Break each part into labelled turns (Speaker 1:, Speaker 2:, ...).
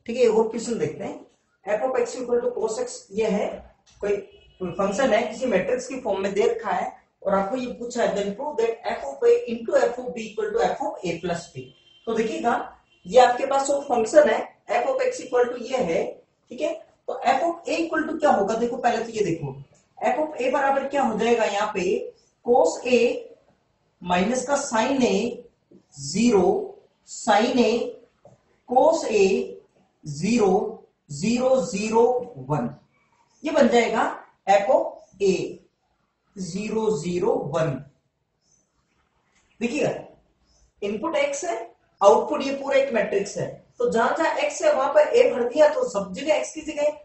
Speaker 1: ठीक है, एक और क्वेश्चन देखते हैं। F of X equal to cos X, ये है कोई फंक्शन है, किसी मैट्रिक्स की फॉर्म में दे रखा है और आपको ये पूछा है then prove that F of A into F of B equal to F of A plus B. तो देखिएगा ये आपके पास वो फंक्शन है F of X equal to ये है, ठीक है। तो F of A equal to क्या होगा, देखो पहले तो ये देखो एफ ऑफ ए बराबर क्या हो जाएगा, यहाँ पे कोस ए माइनस का sine a 0 sine a cos a 0 0 0 1, ये बन जाएगा एफ ऑफ ए 0 0 1। देखिएगा इनपुट एक्स है, आउटपुट ये पूरा एक मैट्रिक्स है, तो जहां जहां एक्स है वहां पर ए भर दिया तो सब जगह एक्स की जगह।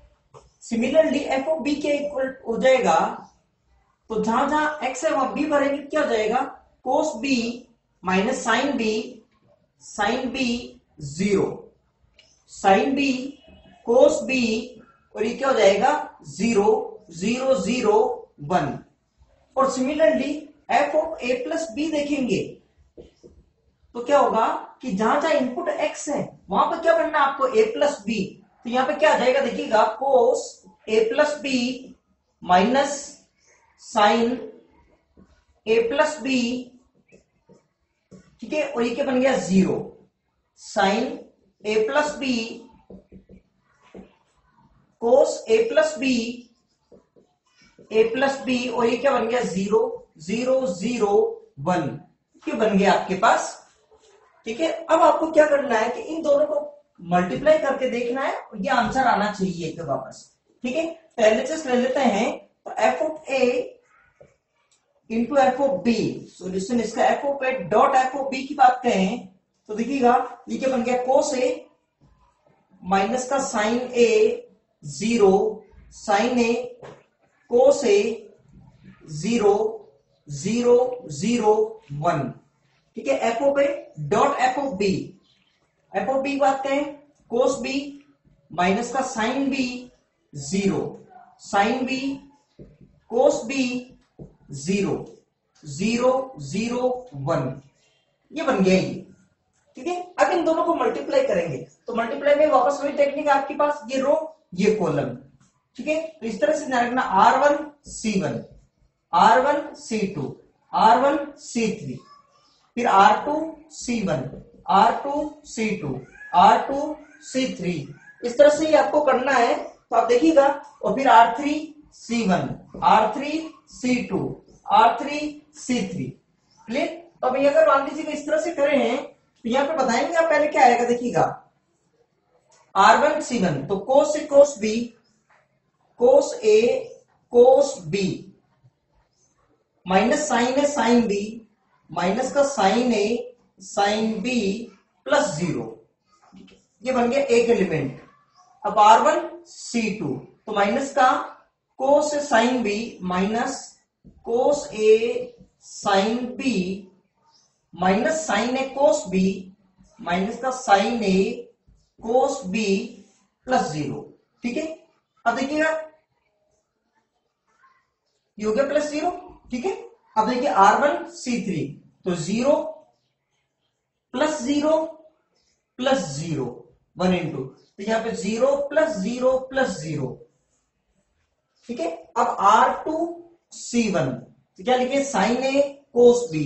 Speaker 1: सिमिलरली एफ ऑफ बी के इक्वल हो जाएगा, तो जहां जहां एक्स है वहां बी भरेंगे, क्या हो जाएगा cos B minus sine B 0 sine B cos B, और ये क्या हो जाएगा 0 0 0 1। और similarly F of A plus B देखेंगे तो क्या होगा कि जहां जहां इनपुट एक्स है वहां पर क्या बनना है आपको ए प्लस बी, तो यहां पे क्या आ जाएगा देखिएगा कोस ए प्लस बी माइनस साइन ए प्लस बी, ठीक है। और ये क्या बन गया 0 साइन ए प्लस बी कोस ए प्लस बी और ये क्या बन गया 0 0 0 1, ये बन गया आपके पास, ठीक है। अब आपको क्या करना है कि इन दोनों को मल्टीप्लाई करके देखना है, ये आंसर आना चाहिए तो वापस, ठीक है। पहले से ले लेते हैं, तो F of a into f of b, solution इसका f of a dot f of b की बात करें तो देखिएगा ये क्या बन गया कोस ए माइनस का sine a 0 sine a cos a 0 0 0 1, ठीक है। F of a dot f of b की बात करें कोस बी माइनस का sine B 0 sine B cos b 0 0 0 1, ये बन गया ये, ठीक है। अब इन दोनों को मल्टीप्लाई करेंगे तो मल्टीप्लाई में वापस वही टेक्निक आपके पास, ये रो ये कॉलम, ठीक है। तो इस तरह से ध्यान रखना R1 C1 R1 C2 R1 C3 फिर R2 C1 R2 C2 R2 C3, इस तरह से ही आपको करना है। तो आप देखिएगा और फिर R3 C1 R3 C2 R3 C3, clear. तो अब अगर मान लीजिए इस तरह से करें हैं तो यहां पे बताएंगे आप पहले क्या आएगा, देखिएगा R1 C1 तो कोस a cos B cos a cos B minus sine a sine b minus का sine a sine b plus 0, ये बन गया एक एलिमेंट। अब R1 C2 तो माइनस का कोस a sine b minus cos a sine b minus sine a cos B minus का sine a cos b plus 0, ठीक है। अब देखिएगा ये हो गया प्लस 0, ठीक है। अब देखिए R1 C3 तो 0 प्लस 0 प्लस 0 1 इंटू, तो यहां पे 0 प्लस 0 प्लस 0, ठीक है। अब R2 C1 तो क्या लिखे sine a cos b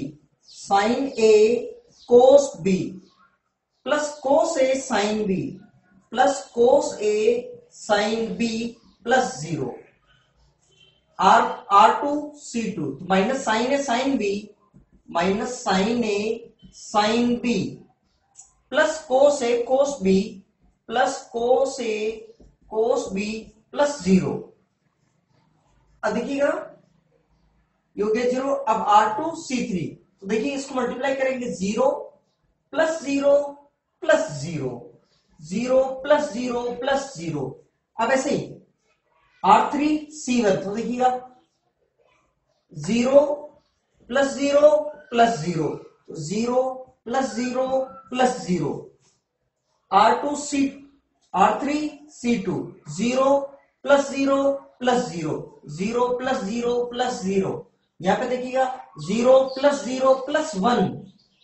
Speaker 1: sine a cos b plus cos a sine b plus cos a sine b plus 0। R2 C2 minus sine a sine b minus sine a sine b plus cos a cos b plus cos a cos b plus 0। अब देखिएगा ये हो गया 0। अब R2 C3 तो देखिए इसको multiply करेंगे 0 प्लस 0 प्लस 0 0 प्लस 0 प्लस 0। अब ऐसे ही R3 C1 तो देखिएगा 0 प्लस 0 प्लस 0 तो 0 plus 0 plus 0। R3 C2 0 plus 0 plus 0 0 plus 0 plus 0। यहां पे देखिएगा 0 प्लस 0 प्लस 1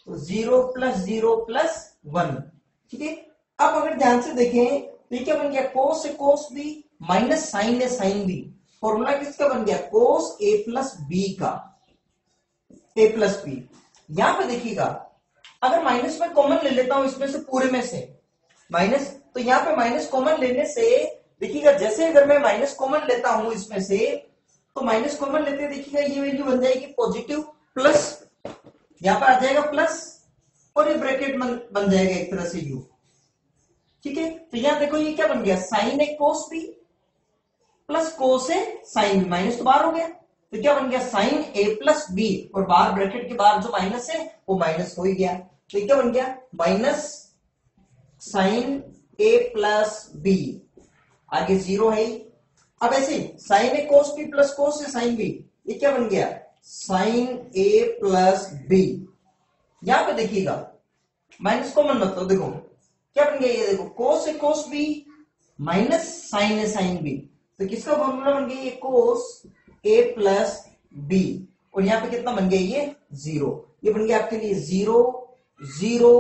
Speaker 1: तो 0 प्लस 0 प्लस 1, ठीक है। अब अगर ध्यान से देखें तो ये क्या बन गया, cos a cos B minus sine a sine B. Formula किसका बन गया, कोस ए प्लस बी का, ए प्लस बी। यहां पे देखिएगा अगर माइनस में कॉमन ले लेता हूं इसमें से, पूरे में से माइनस, तो यहां पे माइनस कॉमन लेने से देखिएगा, जैसे अगर मैं माइनस कॉमन लेता हूं इसमें से, तो माइनस कॉमन लेते देखिएगा ये वैल्यू बन जाएगी पॉजिटिव, प्लस यहां पर आ जाएगा प्लस, और ये ब्रैकेट बन जाएगा एक तरह से यू। ठीक है, तो यहां देखो ये क्या बन गया, sign a cos b plus cos a sine b, minus तो बाहर हो गया, तो क्या बन गया, साइन ए प्लस बी, और बाहर ब्रैकेट के बाहर जो माइनस है वो माइनस हो ही गया, तो ये क्या बन गया, माइनस साइन ए प्लस बी, आगे जीरो है ही। अब ऐसे sign a cos b plus cos a sine B, ये क्या बन गया, साइन ए प्लस बी। यहां पे देखिएगा माइनस कॉमन मतलब, देखो क्या बन गया, ये देखो कोस a cos B minus sine a sine b, तो किसका फॉर्मूला बन गया, ये कोस ए प्लस बी, और यहां पे कितना बन गया, ये जीरो, ये बन गया आपके लिए 0 0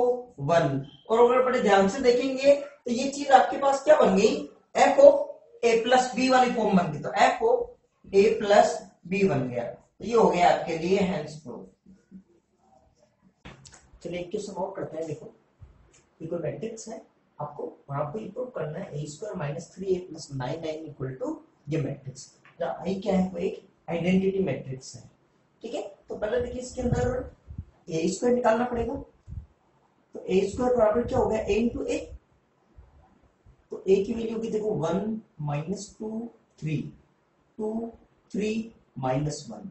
Speaker 1: 1। और अगर बड़े ध्यान से देखेंगे तो ये चीज आपके पास क्या बन गई, F of A plus B वाली फॉर्म बन गई, तो F of A plus B बन गया, तो ये हो गया आपके लिए हेंस प्रूफ। चलिए एक क्वेश्चन और करते हैं। देखो ये कोई मैट्रिक्स है आपको, और आपको ये प्रूव करना है a square minus 3a plus 9 equal to ये मैट्रिक्स, आई क्या है, वो एक आइडेंटिटी मैट्रिक्स है। ठीक है, तो पहले देखिए इसके अंदर ए स्क्वायर निकालना पड़ेगा, तो ए स्क्वायर बराबर क्या हो गया, ए इंटू ए, तो ए की वैल्यू की देखो 1 माइनस 2 3 2 3 माइनस 1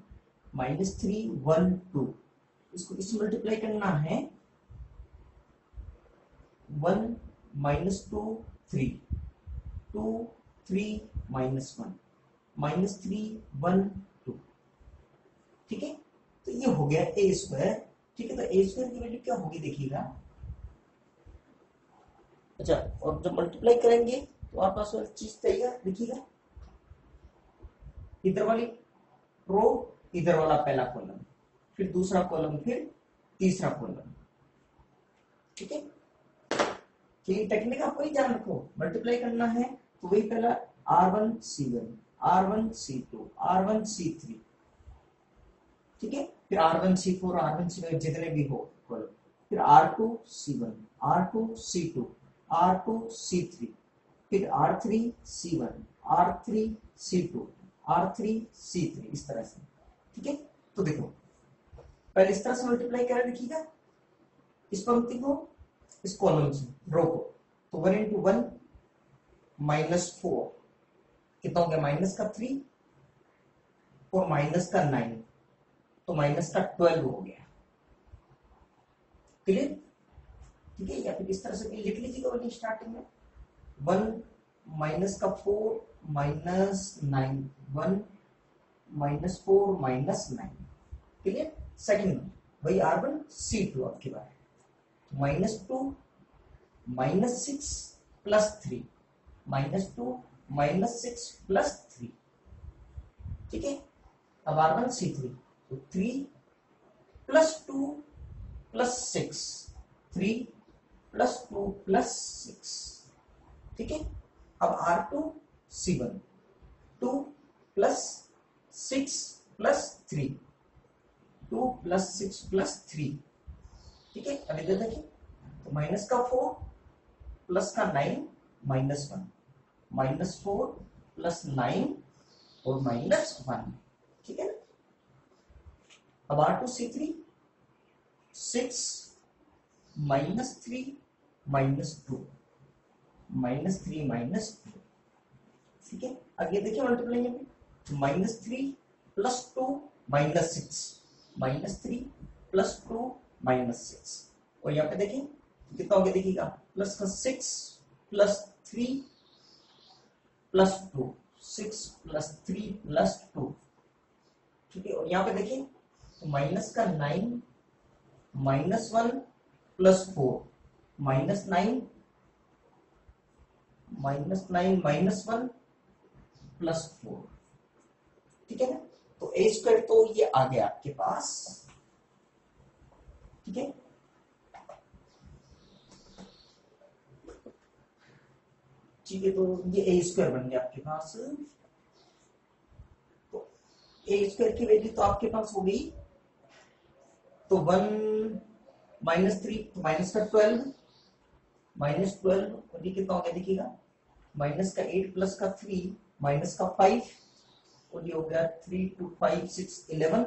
Speaker 1: माइनस 3 1 2, इसको इससे मल्टीप्लाई करना है, 1 माइनस 2 3 2 3 माइनस 1 माइनस 3 1 2। ठीक है, तो ये हो गया ए स्क्वायर। ठीक है, तो ए स्क्वायर की वैल्यू क्या होगी देखिएगा, अच्छा, और जब मल्टीप्लाई करेंगे तो आपके पास वाली चीज तैयार दिखिएगा, इधर वाली रो, इधर वाला पहला कॉलम, फिर दूसरा कॉलम, फिर तीसरा कॉलम। ठीक है, ये टेक्निक आपको ही ध्यान रखो, मल्टीप्लाई करना है तो वही पहला R1 C1 R1 C2 R1 C3, ठीक है, फिर R1 C4 R1 C5 जितने भी हो कॉलम, फिर R2 C1 R2 C2 R2 C3, फिर R3 C1 R3 C2 R3 C3, इस तरह से। ठीक है, तो देखो पहले इस तरह से मल्टीप्लाई करें, देखिएगा इस पंक्ति को इस कॉलम से, रो को, तो 1 इंटू 1 माइनस 4, कितना हो गया, माइनस का 3 और माइनस का 9, तो माइनस का 12 हो गया। क्लियर? ठीक है, या फिर इस तरह से लिख लीजिएगा वाली स्टार्टिंग में 1 माइनस का 4 minus 9 1 minus 4 minus 9। Clear? Second में वही R1 C2 आपके बार minus 2 minus 6 plus 3 minus 2 minus 6 plus 3। ठीक है, अब R1 C3 तो 3 प्लस 2 प्लस 6 3 प्लस 2 प्लस 6। ठीक है, अब R2 C1 2 plus 6 plus 3 2 plus 6 plus 3। ठीक है, अब इधर देखिए तो माइनस का 4 प्लस का 9 माइनस 1 माइनस 4 प्लस 9 और माइनस 1। ठीक है ना, अब R2 C3 6 minus 3 minus 2 minus 3 minus 2। ठीक है, अब ये देखिए मल्टीप्लाई में minus 3 plus 2 minus 6 minus 3 plus 2 minus 6, और यहाँ पे देखिए कितना हो गया, देखिएगा प्लस का 6 प्लस 3 प्लस 2 6 प्लस 3 प्लस 2। ठीक है, और यहाँ पे देखिए तो माइनस का 9 minus 1 plus 4 minus 9 minus 9 minus 1 plus 4। ठीक है ना, तो ए स्क्वायर तो ये आ गया आपके पास। ठीक है, ठीक है, तो ये ए स्क्वायर बन गया आपके पास। तो ए स्क्वायर की वैल्यू तो आपके पास हो गई, तो 1 -3 तो माइनस का 12, और ये कितना हो गया देखिएगा, माइनस का 8 प्लस का 3 माइनस का 5, और ये हो गया 3 2 5 6 11,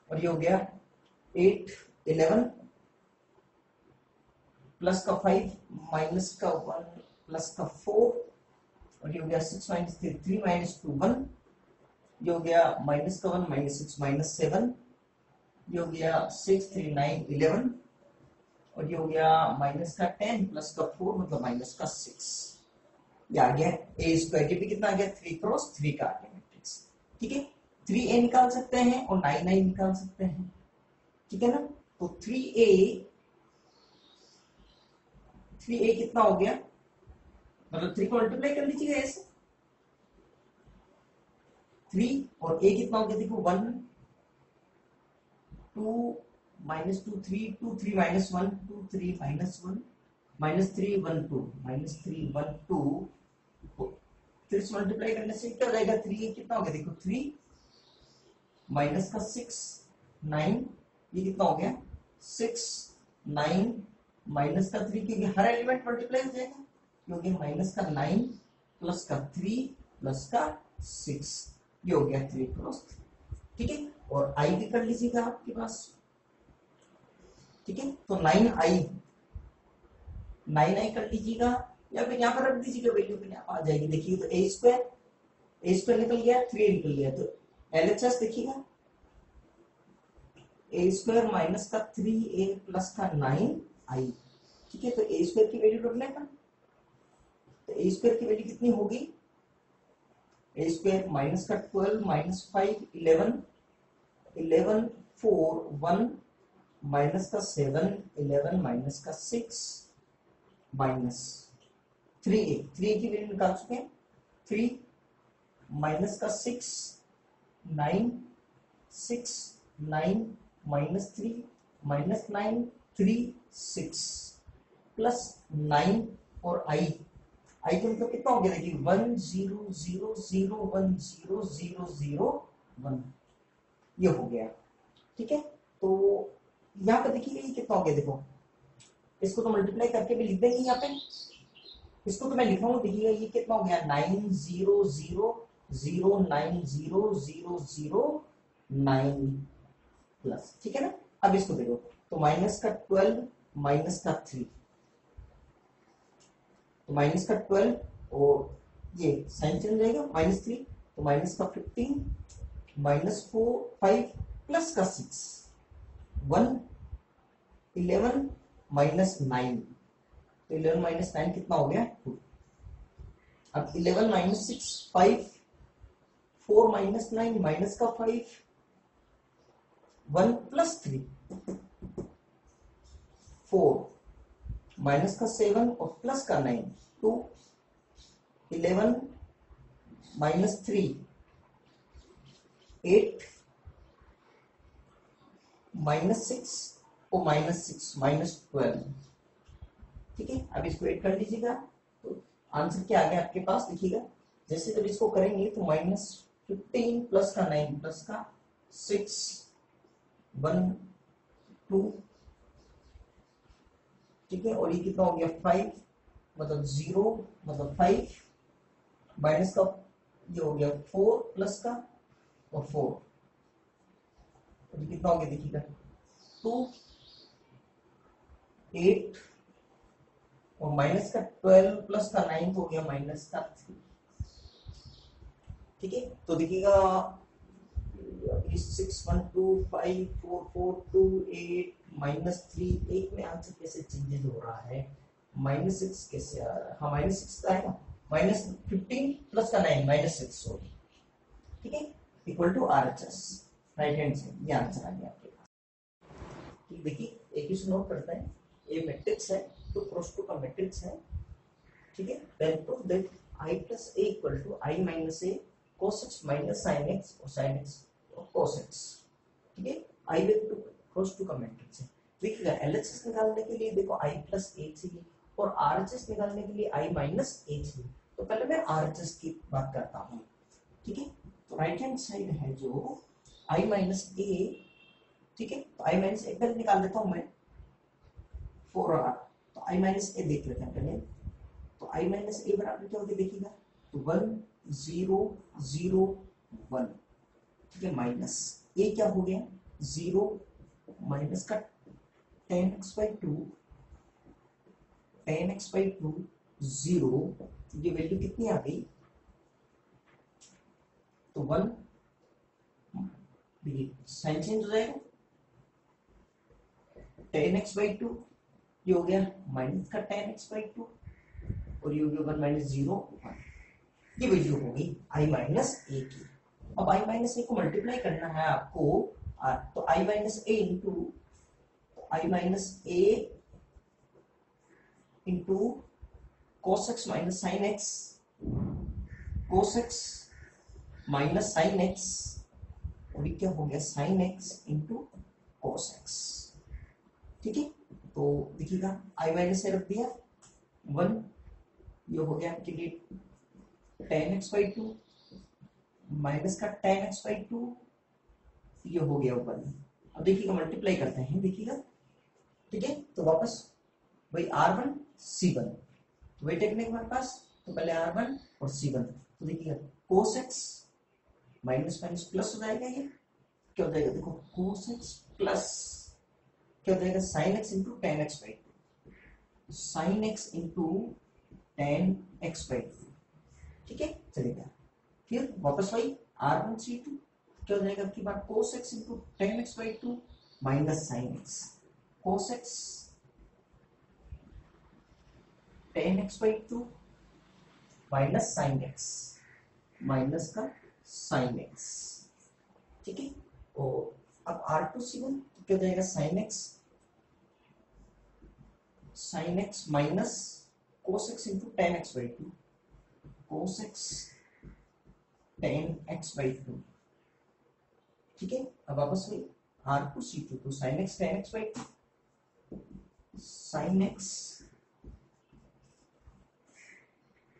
Speaker 1: और ये हो गया 8 11 प्लस का 5 माइनस का 1 प्लस का 4, और ये हो गया 6 माइनस 3 3 माइनस 2 1, ये हो गया माइनस का 1 माइनस 6 माइनस 7, ये हो गया 6 3 9 11, और ये हो गया माइनस का 10 प्लस का 4 मतलब माइनस का 6। ये आ गया ए स्क्वायर, ये भी कितना आ गया 3 क्रॉस 3 का आ गया मैट्रिक्स। ठीक है, 3a निकाल सकते हैं और 9 निकाल सकते हैं, ठीक है ना। तो 3a कितना हो गया, मतलब 3 को मल्टीप्लाई कर लीजिएगा ऐसे, 3 और a कितना हो गया देखो 1 2 minus 2 3 2 3 minus 1 2 3 minus 1 minus 3 1 2 minus 3 1 2, फिर से मल्टीप्लाई करने से क्या हो जाएगा 3 कितना हो गया देखो 3 माइनस का 6 9, ये कितना हो गया 6 9 माइनस का 3, क्योंकि हर एलिमेंट मल्टीप्लाई हो जाएगा, क्योंकि माइनस का 9 प्लस का 3 प्लस का 6, ये हो गया 3 क्रॉस 3। ठीक है, और आई भी कर लीजिएगा आपके पास। ठीक है, तो 9i कर लीजिएगा, या फिर यहाँ पर रख दीजिएगा वैल्यू पे आ जाएगी। देखिए तो ए स्क्वायर निकल गया, 3a निकल गया, तो एलएचएस देखिएगा ए स्क्वायर माइनस का 3a प्लस का 9i। ठीक है, तो ए स्क्वायर की वैल्यू ढूंढने का, तो ए स्क्वायर की वैल्यू कितनी होगी, ए स्क्वायर माइनस का 12 माइनस 5 11 11 4 1 माइनस का 7 11 माइनस का 6 माइनस 3a की वैल्यू निकाल चुके हैं, 3 माइनस का 6 9 6 9 माइनस 3 माइनस 9 3 6 प्लस 9 और आई का मतलब कितना हो गया देखिए 1 0 0 0 1 0 0 0 1, ये हो गया। ठीक है, तो यहाँ पे देखिए ये कितना हो गया देखो, इसको तो मल्टीप्लाई करके भी लिख देंगे यहाँ पे, इसको तो मैं लिखा हूँ, देखिएगा ये कितना हो गया 9 0 0 0 9 0 0 0 9 प्लस। ठीक है ना, अब इसको देखो, तो माइनस का 12 माइनस का 3, तो माइनस का 12 और ये साइन चेंज जाएगा माइनस 3, तो माइनस का 15 माइनस 4 5 प्लस का 6 1 11 माइनस 9, तो 11 माइनस 9 कितना हो गया 2। अब 11 माइनस 6 5 4 माइनस 9 माइनस का 5 1 प्लस 3 4 माइनस का 7 और प्लस का 9 2 11 माइनस 3 8 माइनस 6 और माइनस 6 माइनस 12। ठीक है, अब इसको ऐड कर लीजिएगा, तो आंसर क्या आ गया आपके पास देखिएगा, जैसे जब इसको करेंगे तो माइनस 15 प्लस का 9 प्लस का 6 1 2, ठीक है, और ये कितना हो गया 5 मतलब 0 मतलब 5 माइनस का ये हो गया 4 प्लस का और 4, और ये कितना हो गया देखिएगा 2 8 और माइनस का 12 प्लस का 9 हो गया माइनस का 3। ठीक है, तो देखिएगा 6 1 2 5 4 4 2 8 माइनस 3, एक में आंसर कैसे चेंजेस हो रहा है, माइनस 6 कैसे आ रहा है, हाँ माइनस 6 का है ना, माइनस 15 प्लस का 9 माइनस 6 सॉरी। ठीक है, equal to RHS right hand से, ये आंसर आ गया आपके पास। ठीक, देखिए एक ही नोट करते हैं, ये मैट्रिक्स है तो क्रॉस टू का मैट्रिक्स है। ठीक है, then prove that I plus A equal to I minus A cos x minus sin x और sin x और cos x। ठीक है, I टू क्रॉस टू का मैट्रिक्स है। देखिएगा LHS निकालने के लिए देखो I plus A चाहिए, और आरएचएस निकालने के लिए आई माइनस ए थी। तो पहले मैं आरएचएस की बात करता हूँ, ठीक है। तो राइट हैंड साइड है जो आई माइनस ए, ठीक है। तो आई माइनस ए पहले निकाल देता हूँ मैं फॉर आर। तो आई माइनस ए देख लेते हैं पहले। तो आई माइनस ए बराबर क्या होगा देखिएगा, तो 1 0 0 1, ठीक है, माइनस ए क्या हो गया 0 माइनस का 10x/2 10x/2 0, ये वैल्यू कितनी आ गई, तो 1, देखिए साइन चेंज हो जाएगा, 10x/2 ये हो गया माइनस का 10x/2 और ये हो गया 1 माइनस 0 1, ये वैल्यू हो गई आई माइनस ए की। अब आई माइनस ए को मल्टीप्लाई करना है आपको, तो I minus a into I minus a into cos x minus sine x, cos x minus sine x, और ये क्या हो गया sine x into cos x, ठीक है। तो देखिएगा आई माइनस ए रख दिया 1, ये हो गया आपके लिए 10x/2 माइनस का 10x/2, ये हो गया 1। अब देखिएगा मल्टीप्लाई करते हैं, देखिएगा, ठीक है। तो वापस वही R1 C1, तो वही टेक्निक हमारे पास, तो पहले R1 और C1। तो देखिएगा cos x minus minus plus हो जाएगा, ये क्या हो जाएगा देखो cos x प्लस क्या हो जाएगा sin x into 10x/2, sin x into 10x/2, ठीक है चलेगा। फिर वापस वही R1 C2 क्या हो जाएगा आपकी बात cos x into 10x/2 minus sin x, cos x 10x/2 minus sin x minus का sin x, ठीक है। और अब R2 C1 तो क्या हो जाएगा sin x minus cos x into 10x/2, cos x 10x/2, ठीक है। अब वापस वही R2 C2 तो sin x 10x/2 sin x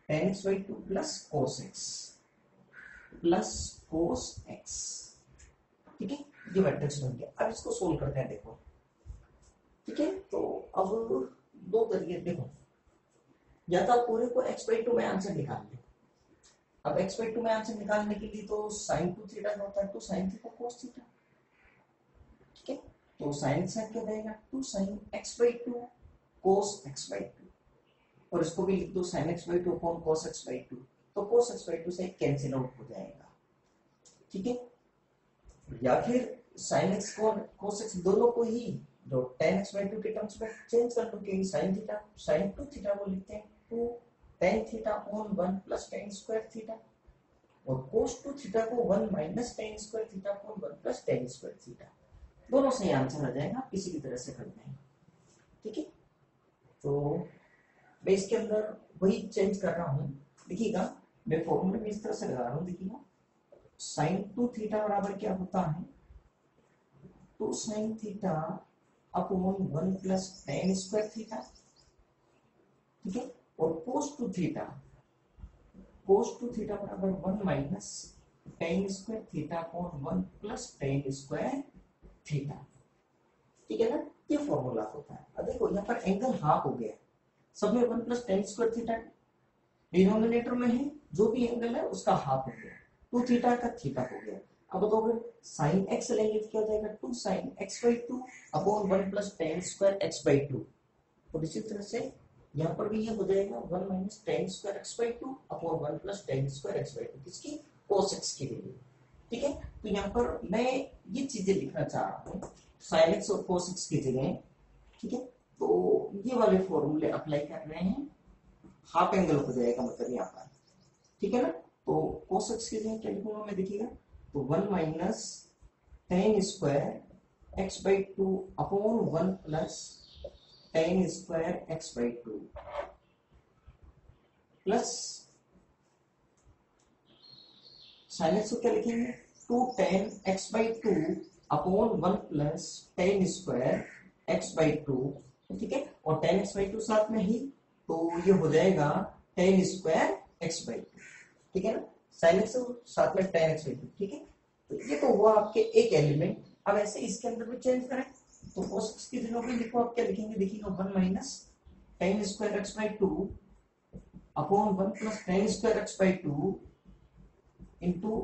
Speaker 1: 10x/2 plus cos x, ठीक है, ये मैट्रिक्स बन गया। अब इसको सोल्व करते हैं, देखो, ठीक है। तो अब दो तरीके, देखो, या तो आप पूरे को x/2 में आंसर निकाल लो। अब x/2 में आंसर निकालने के लिए तो sin 2 थीटा होता है, तो sin थीटा cos थीटा, ठीक है। तो sin x क्या रहेगा 2 sin x/2 cos x/2, और इसको भी लिख दो sin x/2 upon cos x/2, तो cos x/2 से कैंसिल आउट हो जाएगा, ठीक है। या फिर sin x को cos x दोनों को ही जो 10x/2 के टर्म्स में चेंज कर लो, क्योंकि sin 2 थीटा को लिखते हैं 2 tan theta upon 1 plus tan square theta, और cos 2 थीटा को 1 minus tan square theta upon 1 plus tan square theta, दोनों से आंसर आ जाएगा। आप किसी भी तरह से करते हैं, ठीक है। तो मैं इसके अंदर वही चेंज कर रहा हूं, देखिएगा मैं फॉर्मूले में इस तरह से लगा रहा हूं, देखिएगा sin 2 थीटा बराबर क्या होता है 2 sin theta upon 1 plus tan square theta, ठीक है। और cos 2 थीटा बराबर 1 minus tan square theta upon 1 plus tan square theta, ठीक है ना, ये फॉर्मूला होता है। अब देखो यहाँ पर एंगल हाफ हो गया, सब में 1 plus tan square theta denominator में है, जो भी एंगल है उसका हाफ हो गया, 2 थीटा का थीटा हो गया। अब बताओ sin x लेंगे तो क्या हो जाएगा 2 sin x/2 upon 1 plus tan square x/2, और इसी तरह से यहाँ पर भी ये हो जाएगा 1 minus tan square x/2 upon 1 plus tan square x/2, किसकी cos x की वैल्यू, ठीक है। तो यहाँ पर मैं ये चीजें लिखना चाह रहा हूँ sin x और cos x की जगह, ठीक है। तो ये वाले फॉर्मूले अप्लाई कर रहे हैं, हाफ एंगल हो जाएगा मतलब यहाँ पर, ठीक है ना। तो cos x की जगह क्या लिखूंगा मैं, देखिएगा, तो 1 minus tan square x/2 upon 1 plus tan square x/2 plus sin x को क्या लिखेंगे 2 tan x/2 upon 1 plus tan square x/2, ठीक है। और tan x/2 साथ में ही तो ये हो जाएगा tan square x by two, ठीक है ना, साइन एक्स साथ में टेन एक्स बाई टू, ठीक है। तो ये तो हुआ आपके एक एलिमेंट। अब ऐसे इसके अंदर भी चेंज करें तो cos x की जगह पे लिखो, आप क्या लिखेंगे, देखिएगा one minus tan square x by two upon one plus tan square x by two into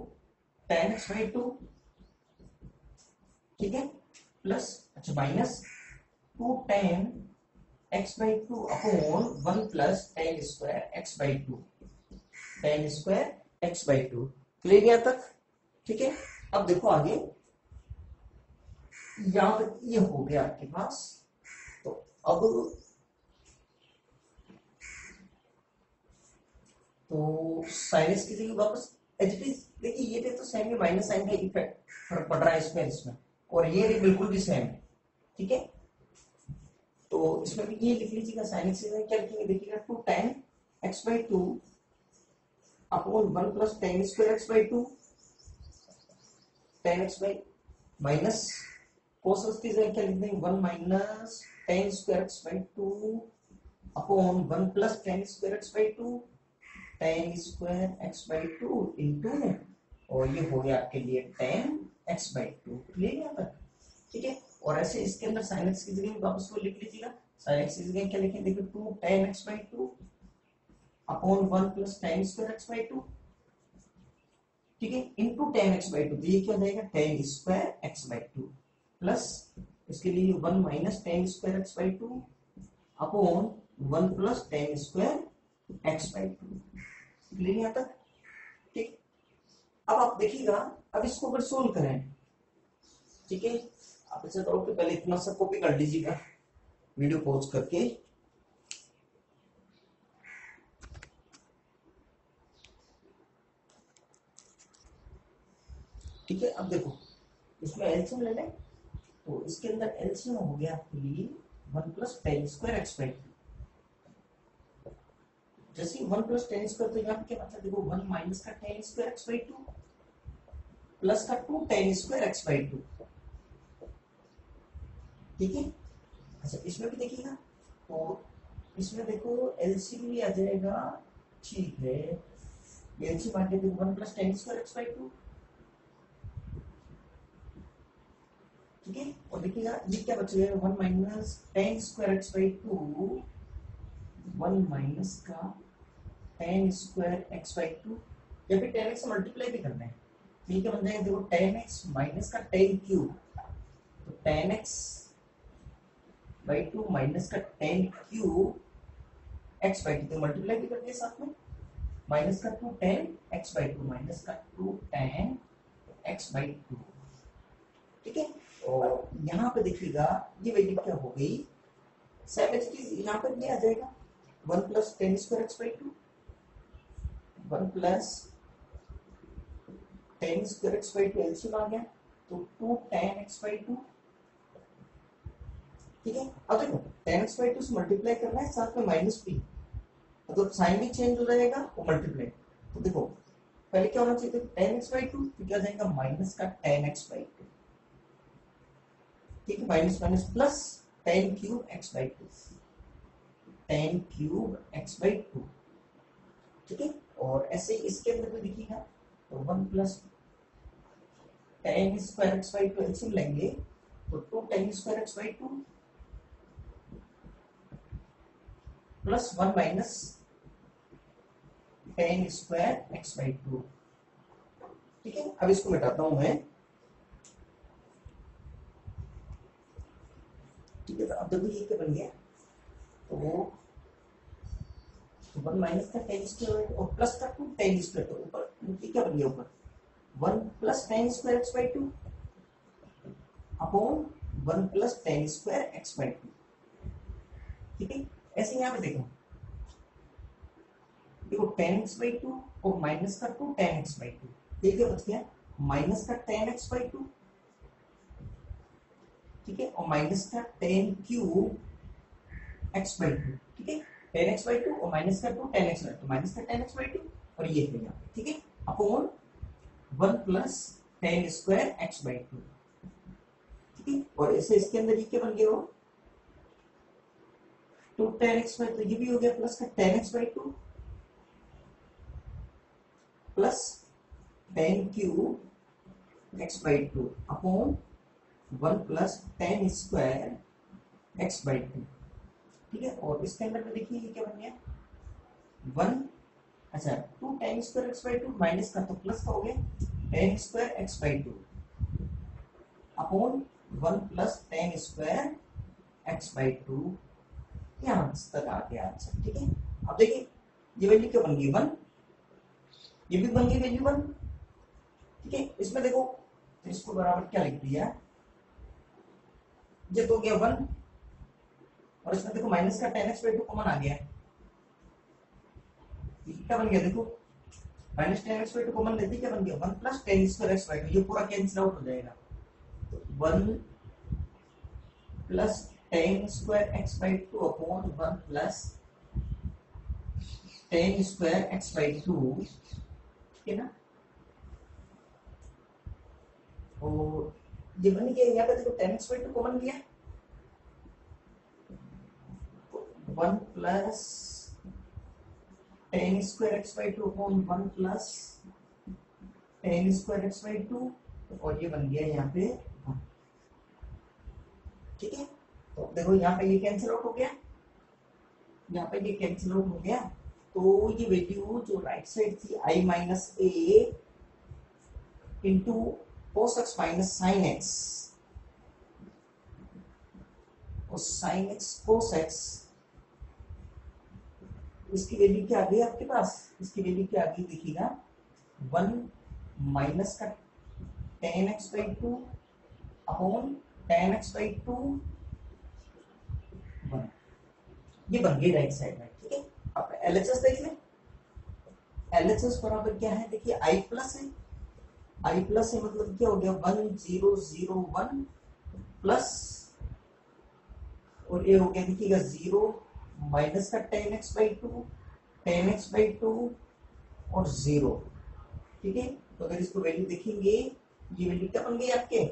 Speaker 1: tan x by two, ठीक है, प्लस अच्छा minus two tan x by two upon one plus tan square x by two, tan square x by two. Clear यहां तक, ठीक है। अब देखो आगे, यहां तक ये हो गया आपके पास। तो अब तो साइनस की जगह वापस एच डी, देखिए ये तो सेम है, माइनस साइन का इफेक्ट फर्क पड़ रहा है इसमें इसमें, और ये बिल्कुल भी सेम है, ठीक है। तो इसमें भी ये लिख लीजिएगा, साइन एक्स क्या लिखेंगे, देखिएगा two tan x by two upon one plus tan square x by two, tan x by minus cos की जगह क्या लिख देंगे, one minus tan square x by two upon one plus tan square x by two, tan square x by two into, और ये हो गया आपके लिए tan x by two. Clear यहाँ तक, ठीक है। और ऐसे इसके अंदर साइन एक्स की जगह वापस को लिख लीजिएगा, साइन एक्स की जगह क्या लिखें, देखिए two tan x by two upon one plus tan square x by two, ठीक है, into tan x by two, तो ये क्या हो जाएगा tan square x by two, plus इसके लिए one minus tan square x by two upon one plus tan square x by two. Clear यहाँ तक, ठीक। अब आप देखिएगा, अब इसको अगर सोल्व करें, ठीक है, आप ऐसा करो कि पहले इतना सा कॉपी कर लीजिएगा वीडियो पॉज करके, ठीक है। अब देखो इसमें एलसीएम ले लें, तो इसके अंदर एलसीएम हो गया आपके लिए one plus tan square x by two, जैसे वन प्लस टेन स्क्वायर, तो यहाँ पे क्या मतलब, देखो वन माइनस का tan square x by two plus का two tan square x by two, ठीक है। अच्छा इसमें भी देखिएगा, तो इसमें देखो एलसीएम भी आ जाएगा, ठीक है, एलसीएम आ गया one plus tan square x by two, ठीक है। और देखिएगा ये क्या बच गया, one minus tan square x by two, one minus का tan square x by two, या फिर टेन एक्स मल्टीप्लाई भी करना है, ठीक है, बन जाएगा देखो टेन एक्स माइनस का टेन क्यूब, तो tan x by two minus का tan cube x by two, तो मल्टीप्लाई भी कर दिया साथ में, माइनस का two tan x by two, minus का two tan x by two, ठीक है। और यहाँ पे देखिएगा ये वैल्यू क्या हो गई, सेम चीज यहाँ पर ये आ जाएगा, one plus tan square x by two, one plus tan square x by two, LCM आ गया, तो two tan x by two, ठीक है। अब देखो टेन एक्स बाई टू से मल्टीप्लाई करना है, साथ में माइनस पी, तो साइन भी चेंज हो जाएगा और मल्टीप्लाई, तो देखो पहले क्या होना चाहिए, टेन एक्स बाई टू, तो क्या जाएगा माइनस का टेन एक्स बाई टू, ठीक है, minus minus plus tan cube x by two, tan cube x by two, ठीक है। और ऐसे इसके अंदर भी देखिएगा, तो one plus tan square x by two LCM लेंगे, तो two tan square x by two plus one minus tan square x by two, ठीक है। अब इसको मिटाता हूं मैं, ठीक है। तो अब देखो ये क्या बन गया, तो वन माइनस का टेन स्क्वायर और प्लस का टू टेन स्क्वायर, तो ऊपर क्या बन गया, ऊपर one plus tan square x by two upon one plus tan square x by two, ठीक है। ऐसे यहाँ पे देखो, देखो टेन एक्स बाई टू और माइनस का two tan x by two, ये क्या बच गया, माइनस का टेन एक्स बाई टू, ठीक है, और माइनस का tan cube x by two, ठीक है, टेन एक्स बाई टू और माइनस का two tan x by two, minus का टेन एक्स बाई टू, और ये है यहाँ, ठीक है, upon one plus tan square x by two, ठीक है। और ऐसे इसके अंदर ये क्या बन गया, टू टेन एक्स बाई, तो ये भी हो गया प्लस का tan x by two plus tan cube x by two upon one plus tan square x by two. ठीक है, और इसके अंदर में देखिए ये क्या बन गया वन, अच्छा two tan square x by two minus का तो प्लस का हो गया tan square x by two upon one plus tan square x by two. यहां तक आ गया आंसर। ठीक है, अब देखिए ये वैल्यू क्या बन गई वन, ये भी बन गई वैल्यू वन। ठीक है, इसमें देखो तो इसको बराबर क्या लिख दिया, ये तो गया वन और इसमें देखो माइनस का tan x by two common आ गया, क्या बन गया देखो minus tan x by two common लेते क्या बन गया one plus tan square x by two, ये पूरा कैंसिल आउट हो जाएगा। तो one plus tan square x by two upon one plus tan square x by two, ठीक है ना। और ये बन गया, यहाँ पे देखो tan x by two common लिया, one plus tan square x by two upon one plus tan square x by two, और ये बन गया यहाँ पे वन। ठीक है, तो देखो यहाँ पे ये कैंसिल आउट हो गया, यहाँ पे ये कैंसिल आउट हो गया, तो ये वैल्यू जो राइट साइड थी I minus a into cos x minus sine x, और साइन एक्स cos x, इसकी वैल्यू क्या आ गई आपके पास, इसकी वैल्यू क्या आ गई देखिएगा वन माइनस का tan x by two upon ten x by two one, ये बन गई राइट साइड में। ठीक है, अब एलएचएस देख लें, एलएचएस बराबर क्या है देखिए आई प्लस है, आई प्लस है मतलब क्या हो गया one zero zero one plus, और ये हो गया देखिएगा जीरो माइनस का tan x by two, tan x by two और जीरो। ठीक है, तो अगर इसको वैल्यू देखेंगे ये वैल्यू क्या बन गई आपके,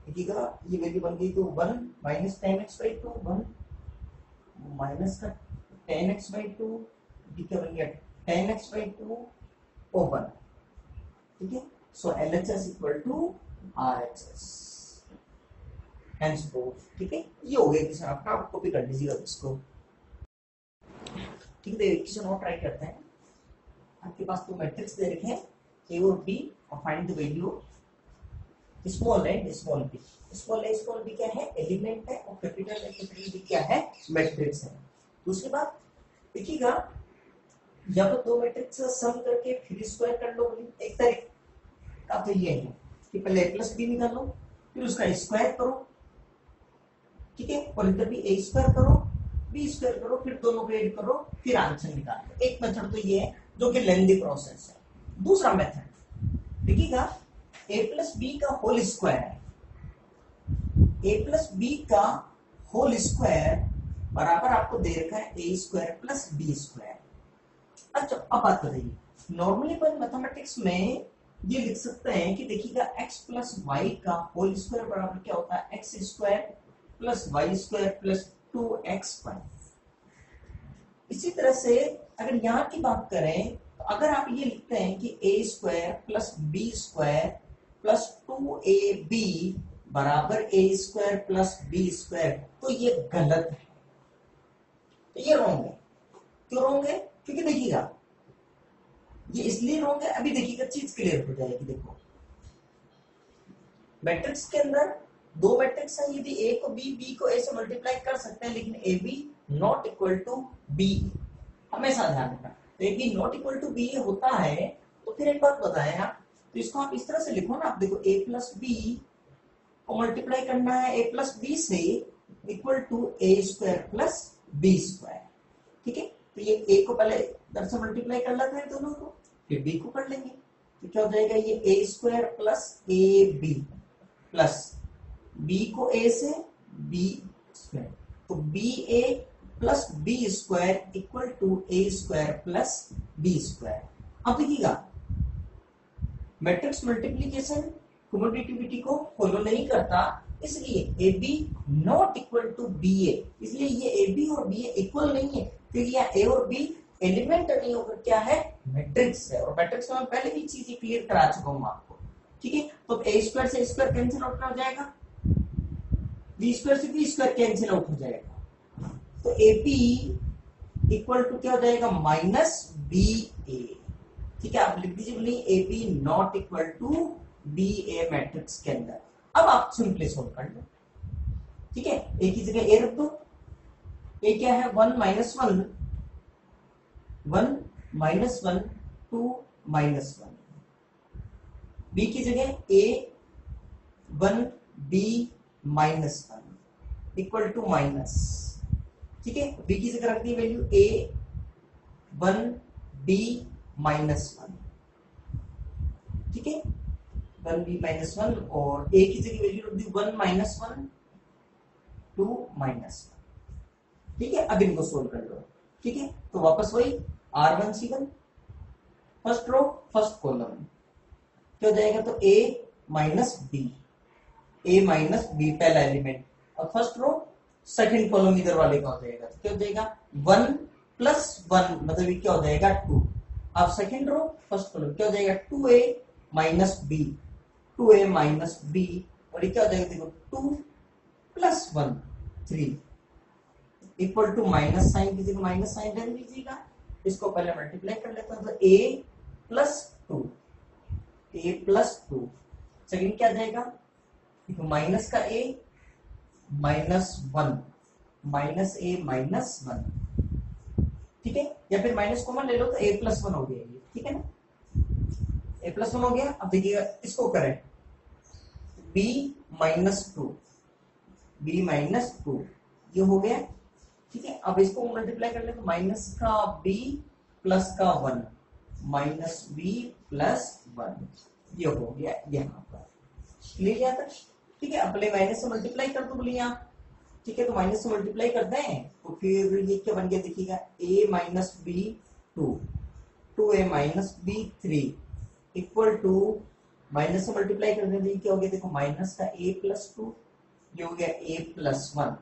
Speaker 1: देखिएगा ये वैल्यू बन गई तो one minus tan x by two, one minus का टेन एक्स बाई टू, क्या बन गया tan x by two open. ठीक है, so LHS equal to RHS hence both. ठीक है, ये हो गया क्वेश्चन आपका, आप कॉपी कर लीजिएगा इसको। ठीक है, क्वेश्चन और ट्राई करते हैं। आपके पास तो मैट्रिक्स दे रखे हैं ए और बी, और find the value small and small B. Small A small B क्या है, एलिमेंट है, और कैपिटल ए कैपिटल बी क्या है, मैट्रिक्स है। दूसरी बात देखिएगा, या तो दो मैट्रिक्स सम करके फिर स्क्वायर कर लो, एक तरीका तो ये है कि पहले ए प्लस बी निकालो फिर उसका स्क्वायर करो। ठीक है, और इधर भी ए स्क्वायर करो बी स्क्वायर करो, फिर दोनों को ऐड करो फिर आंसर निकालो। एक मेथड तो ये है जो कि लेंथी प्रोसेस है। दूसरा मेथड देखिएगा, ए प्लस बी का होल स्क्वायर है, ए प्लस बी का होल स्क्वायर बराबर आपको दे रखा है a square plus B square. अच्छा अब बात करिए, नॉर्मली अपन मैथमेटिक्स में ये लिख सकते हैं कि देखिएगा x प्लस वाई का होल स्क्वायर बराबर क्या होता है, X square plus Y square plus two X Y. इसी तरह से अगर यहाँ की बात करें तो अगर आप ये लिखते हैं कि a square plus B square plus two a b बराबर a square plus B square, तो ये गलत है, तो ये रॉन्ग है। क्यों रॉन्ग है, क्योंकि देखिएगा ये इसलिए रॉन्ग है, अभी देखिएगा चीज क्लियर हो जाएगी। देखो मैट्रिक्स के अंदर दो मैट्रिक्स है, यदि ए को बी को ए से मल्टीप्लाई कर सकते हैं, लेकिन A B not equal to B, हमेशा ध्यान रखना। तो A B not equal to B होता है, तो फिर एक बात बताएं आप, तो इसको आप इस तरह से लिखो ना, आप देखो ए प्लस बी को मल्टीप्लाई करना है ए प्लस बी से, equal to A square plus B square. ठीक है, तो ये ए को पहले इधर से मल्टीप्लाई कर लेते हैं दोनों को, फिर बी को कर लेंगे, तो क्या हो जाएगा ये a square plus a b plus B को ए से बी स्क्वायर, तो b a plus B square equal to A square plus B square. अब देखिएगा मैट्रिक्स मल्टीप्लीकेशन कम्यूटेटिविटी को फॉलो नहीं करता, इसलिए a B not equal to B a, इसलिए ये ए बी और बी ए इक्वल नहीं है, क्योंकि यहाँ ए और बी एलिमेंट नहीं होकर क्या है, मैट्रिक्स है। और मैट्रिक्स में पहले भी चीजें क्लियर करा चुका हूं आपको, ठीक है। तो ए स्क्वायर से स्क्वायर कैंसिल आउट हो जाएगा, बी स्क्वायर से बी स्क्वायर कैंसिल आउट हो जाएगा, तो ए बी इक्वल टू क्या हो जाएगा, माइनस बी ए, ठीक है। आप लिख दीजिए बोलिए A B not equal to B A matrix के अंदर। अब आप सिंपली सोल्व कर लो, ठीक है। ए की जगह ए रख दो, ए क्या है 1 माइनस 1, 1 माइनस 1 2 माइनस 1, बी की जगह A 1 B minus 1 equal to minus, ठीक है। बी की जगह रख दी वैल्यू ए 1 बी माइनस 1, ठीक है, 1 बी माइनस 1, और ए की जगह वैल्यू रख दी 1 माइनस 1 2 माइनस 1, ठीक है। अब इनको सोल्व कर लो, ठीक है। तो वापस वही R1 C1 first row first column क्या हो जाएगा, तो ए माइनस बी, ए माइनस बी पहला एलिमेंट, और फर्स्ट रो सेकंड कॉलम इधर वाले का हो जाएगा, तो क्या हो जाएगा 1 प्लस 1 मतलब ये क्या हो जाएगा 2। अब सेकंड रो फर्स्ट कॉलम क्या हो जाएगा 2a minus B, 2a minus B, और ये क्या हो जाएगा देखो 2 plus 1 3 equal to minus sine की जगह माइनस साइन डाल दीजिएगा, इसको पहले मल्टीप्लाई कर लेते हैं, तो a plus 2, a plus 2, second क्या जाएगा देखो माइनस का a minus 1 minus a minus 1, ठीक है। या फिर माइनस कॉमन ले लो तो a प्लस 1 हो गया ये, ठीक है ना, a प्लस 1 हो गया। अब देखिएगा इसको करें b माइनस 2, b माइनस 2 ये हो गया, ठीक है। अब इसको मल्टीप्लाई कर ले तो माइनस का b प्लस का 1 माइनस b प्लस 1 ये हो गया यहाँ पर, क्लियर यहाँ तक, ठीक है। अपने माइनस से मल्टीप्लाई कर दो बोलिए आप, ठीक है। तो माइनस से मल्टीप्लाई करते हैं तो फिर ये क्या बन गया देखिएगा a minus B 2, 2a minus B 3 equal to minus से मल्टीप्लाई करने दें क्या हो गया देखो माइनस का a प्लस 2 ये हो गया a प्लस 1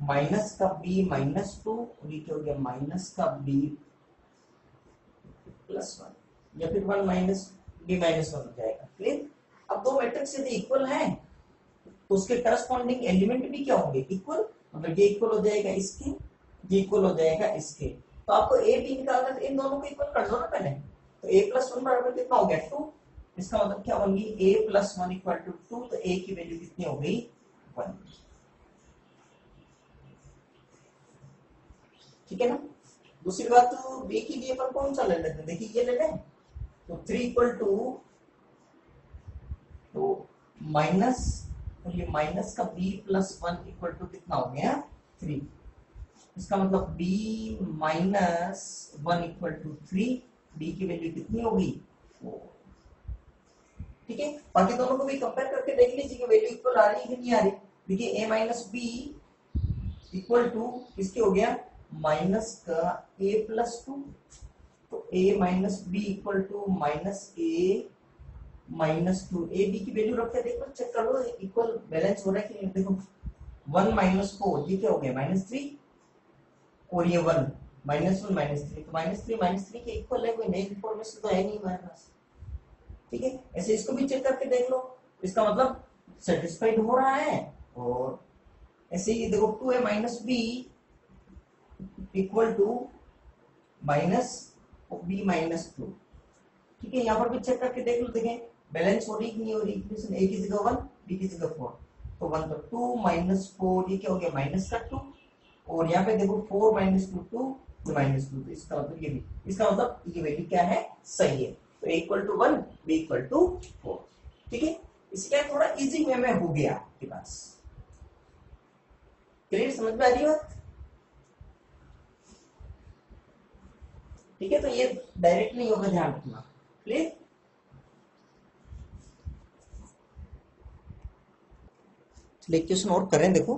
Speaker 1: माइनस का b माइनस 2 और ये क्या हो गया माइनस का b प्लस 1 या फिर 1 माइनस b माइनस 1 हो जाएगा, क्लियर। अब दो मैट्रिक्स यदि इक्वल हैं तो उसके करस्पॉन्डिंग एलिमेंट भी क्या होंगे इक्वल, मतलब ये इक्वल हो जाएगा इसके, ये इक्वल हो जाएगा इसके। तो आपको ए बी निकालना है तो इन दोनों को इक्वल कर दो ना पहले, तो a प्लस 1 बराबर कितना हो गया 2, इसका मतलब क्या होगी a प्लस 1 इक्वल टू 2, तो a की वैल्यू कितनी हो गई 1, ठीक है ना। दूसरी बात तो b के लिए अपन कौन सा ले लेते हैं, देखिए ये ले लें तो 3 इक्वल टू तो माइनस, और ये माइनस का b प्लस 1 इक्वल टू कितना हो गया 3, इसका मतलब b minus 1 equal to 3, b की वैल्यू कितनी होगी 4, ठीक है। बाकी दोनों को भी कंपेयर करके देख लीजिए कि वैल्यू इक्वल आ रही है कि नहीं आ रही। देखिए a minus B equal to किसके हो गया माइनस का a प्लस 2, तो a minus B equal to minus a minus 2, A B की वैल्यू रख के देखो चेक कर लो इक्वल बैलेंस हो रहा है कि नहीं। देखो 1 माइनस 4 ये क्या हो गया माइनस 3, और ये 1 माइनस 1 माइनस 3, तो माइनस 3 के इक्वल है, कोई नई इंफॉर्मेशन तो है नहीं हमारे पास, ठीक है। ऐसे इसको भी चेक करके देख लो, इसका मतलब सेटिस्फाइड हो रहा है। और ऐसे ही देखो 2a minus B equal to minus B minus 2, ठीक है। यहाँ पर भी चेक करके देख लो, देखें बैलेंस हो रही कि नहीं हो रही, इक्वेशन a की जगह 1 b की जगह 4, तो 1 तो 2 माइनस 4 ये क्या हो गया माइनस का 2, और यहाँ पे देखो 4 माइनस 2 2 माइनस 2, तो इसका मतलब ये भी, इसका मतलब ये वैल्यू क्या है सही है, तो a equal to 1 b equal to 4, ठीक है। इसका थोड़ा इजी वे में हो गया आपके पास, क्लियर, समझ में आ रही बात, ठीक है। तो ये डायरेक्ट नहीं होगा, ध्यान रखना, क्लियर। चलिए क्वेश्चन और करें, देखो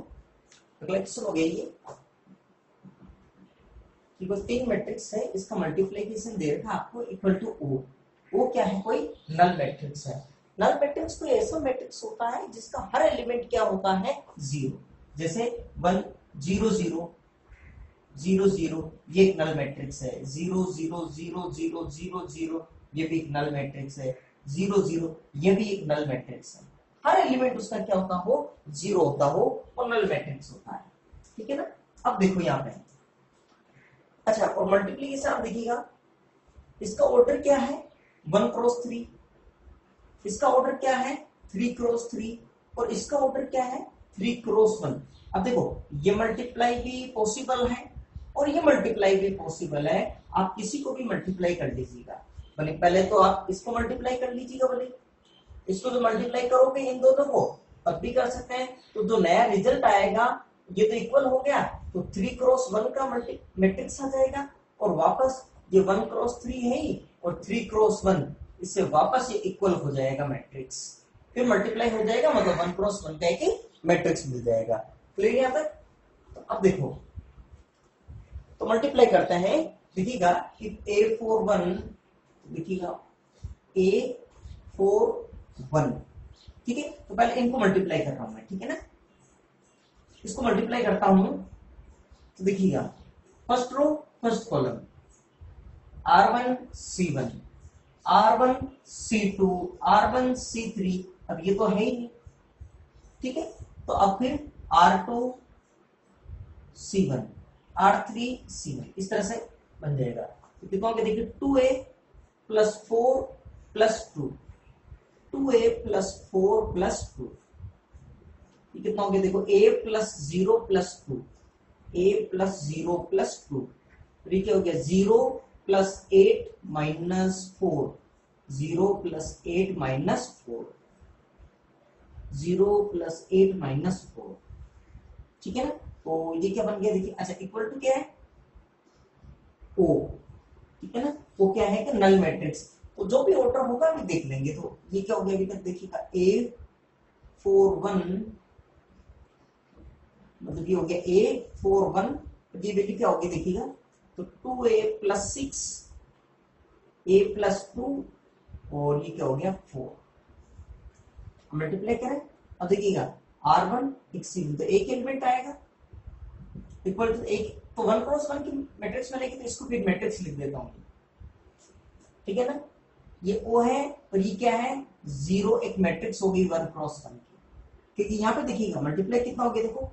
Speaker 1: अगला क्वेश्चन हो गया ये कि कोई 3 मैट्रिक्स है, इसका मल्टीप्लिकेशन दे रखा आपको इक्वल टू ओ, ओ क्या है कोई नल मैट्रिक्स है, नल मैट्रिक्स कोई ऐसा मैट्रिक्स होता है जिसका हर एलिमेंट क्या होता है, जीरो। जैसे 1 0 0 0 0, ये एक नल मैट्रिक्स है। 0 0 0 0 0 0, ये भी एक नल मैट्रिक्स है। 0 0, ये भी एक नल मैट्रिक्स है। हर एलिमेंट उसका क्या होता हो, जीरो होता हो और नल मैट्रिक्स होता है। ठीक है ना। अब देखो यहाँ पे, अच्छा, और मल्टीप्लीकेशन आप देखिएगा, इसका ऑर्डर क्या है, 1 क्रॉस 3। इसका ऑर्डर क्या है, 3 क्रॉस 3। और इसका ऑर्डर क्या है, 3 क्रॉस 1। अब देखो, ये मल्टीप्लाई भी पॉसिबल है और ये मल्टीप्लाई भी पॉसिबल है। आप किसी को भी मल्टीप्लाई कर लीजिएगा, भले पहले तो आप इसको मल्टीप्लाई कर लीजिएगा, भले इसको जो मल्टीप्लाई करोगे इन दोनों को तब भी कर सकते हैं। तो जो नया रिजल्ट आएगा ये तो इक्वल हो गया, तो 3 क्रॉस 1 का मैट्रिक्स आ जाएगा। और वापस ये 1 क्रॉस 3 है ही, और 3 क्रॉस 1, इससे वापस ये इक्वल हो जाएगा मैट्रिक्स, फिर मल्टीप्लाई हो जाएगा, मतलब 1 क्रॉस 1 का एक मैट्रिक्स मिल जाएगा। क्लियर यहाँ तक। तो अब देखो, तो मल्टीप्लाई करते हैं, देखिएगा कि A41, देखिएगा A41, ठीक है। तो पहले इनको मल्टीप्लाई कर रहा हूं मैं, ठीक है ना। इसको मल्टीप्लाई करता हूं तो देखिएगा, first row first column, R1 C1, R1 C2, R1 C3, अब ये तो है ही नहीं, ठीक है। तो अब फिर R2 C1, R3 C1, इस तरह से बन जाएगा। तो कितना हो गया देखिए, 2A plus 4 plus 2, 2A plus 4 plus 2, ये कितना हो गया देखो, A plus 0 plus 2, A plus 0 plus 2, ये क्या हो गया, 0 plus 8 minus 4, 0 plus 8 minus 4, 0 plus 8 minus 4, ठीक है ना। तो ये क्या बन गया देखिए, अच्छा, इक्वल टू क्या है, O, ठीक है ना। वो क्या है कि नल मैट्रिक्स। तो जो भी ऑर्डर होगा अभी देख लेंगे। तो ये क्या हो गया अभी तक देखिएगा, A41, मतलब ये हो गया A41, ये वैल्यू क्या होगी देखिएगा, तो 2A प्लस 6, A प्लस 2, और ये क्या हो गया 4। मल्टीप्लाई करें, अब देखिएगा R1 C1, तो एक एलिमेंट आएगा इक्वल टू एक, तो 1 क्रॉस 1 की मैट्रिक्स में लेके, तो इसको फिर मैट्रिक्स लिख देता हूं, ठीक है ना। ये O है और ये क्या है, 0, एक मैट्रिक्स होगी 1 क्रॉस 1 की, क्योंकि यहाँ पे देखिएगा मल्टीप्लाई कितना हो गया देखो,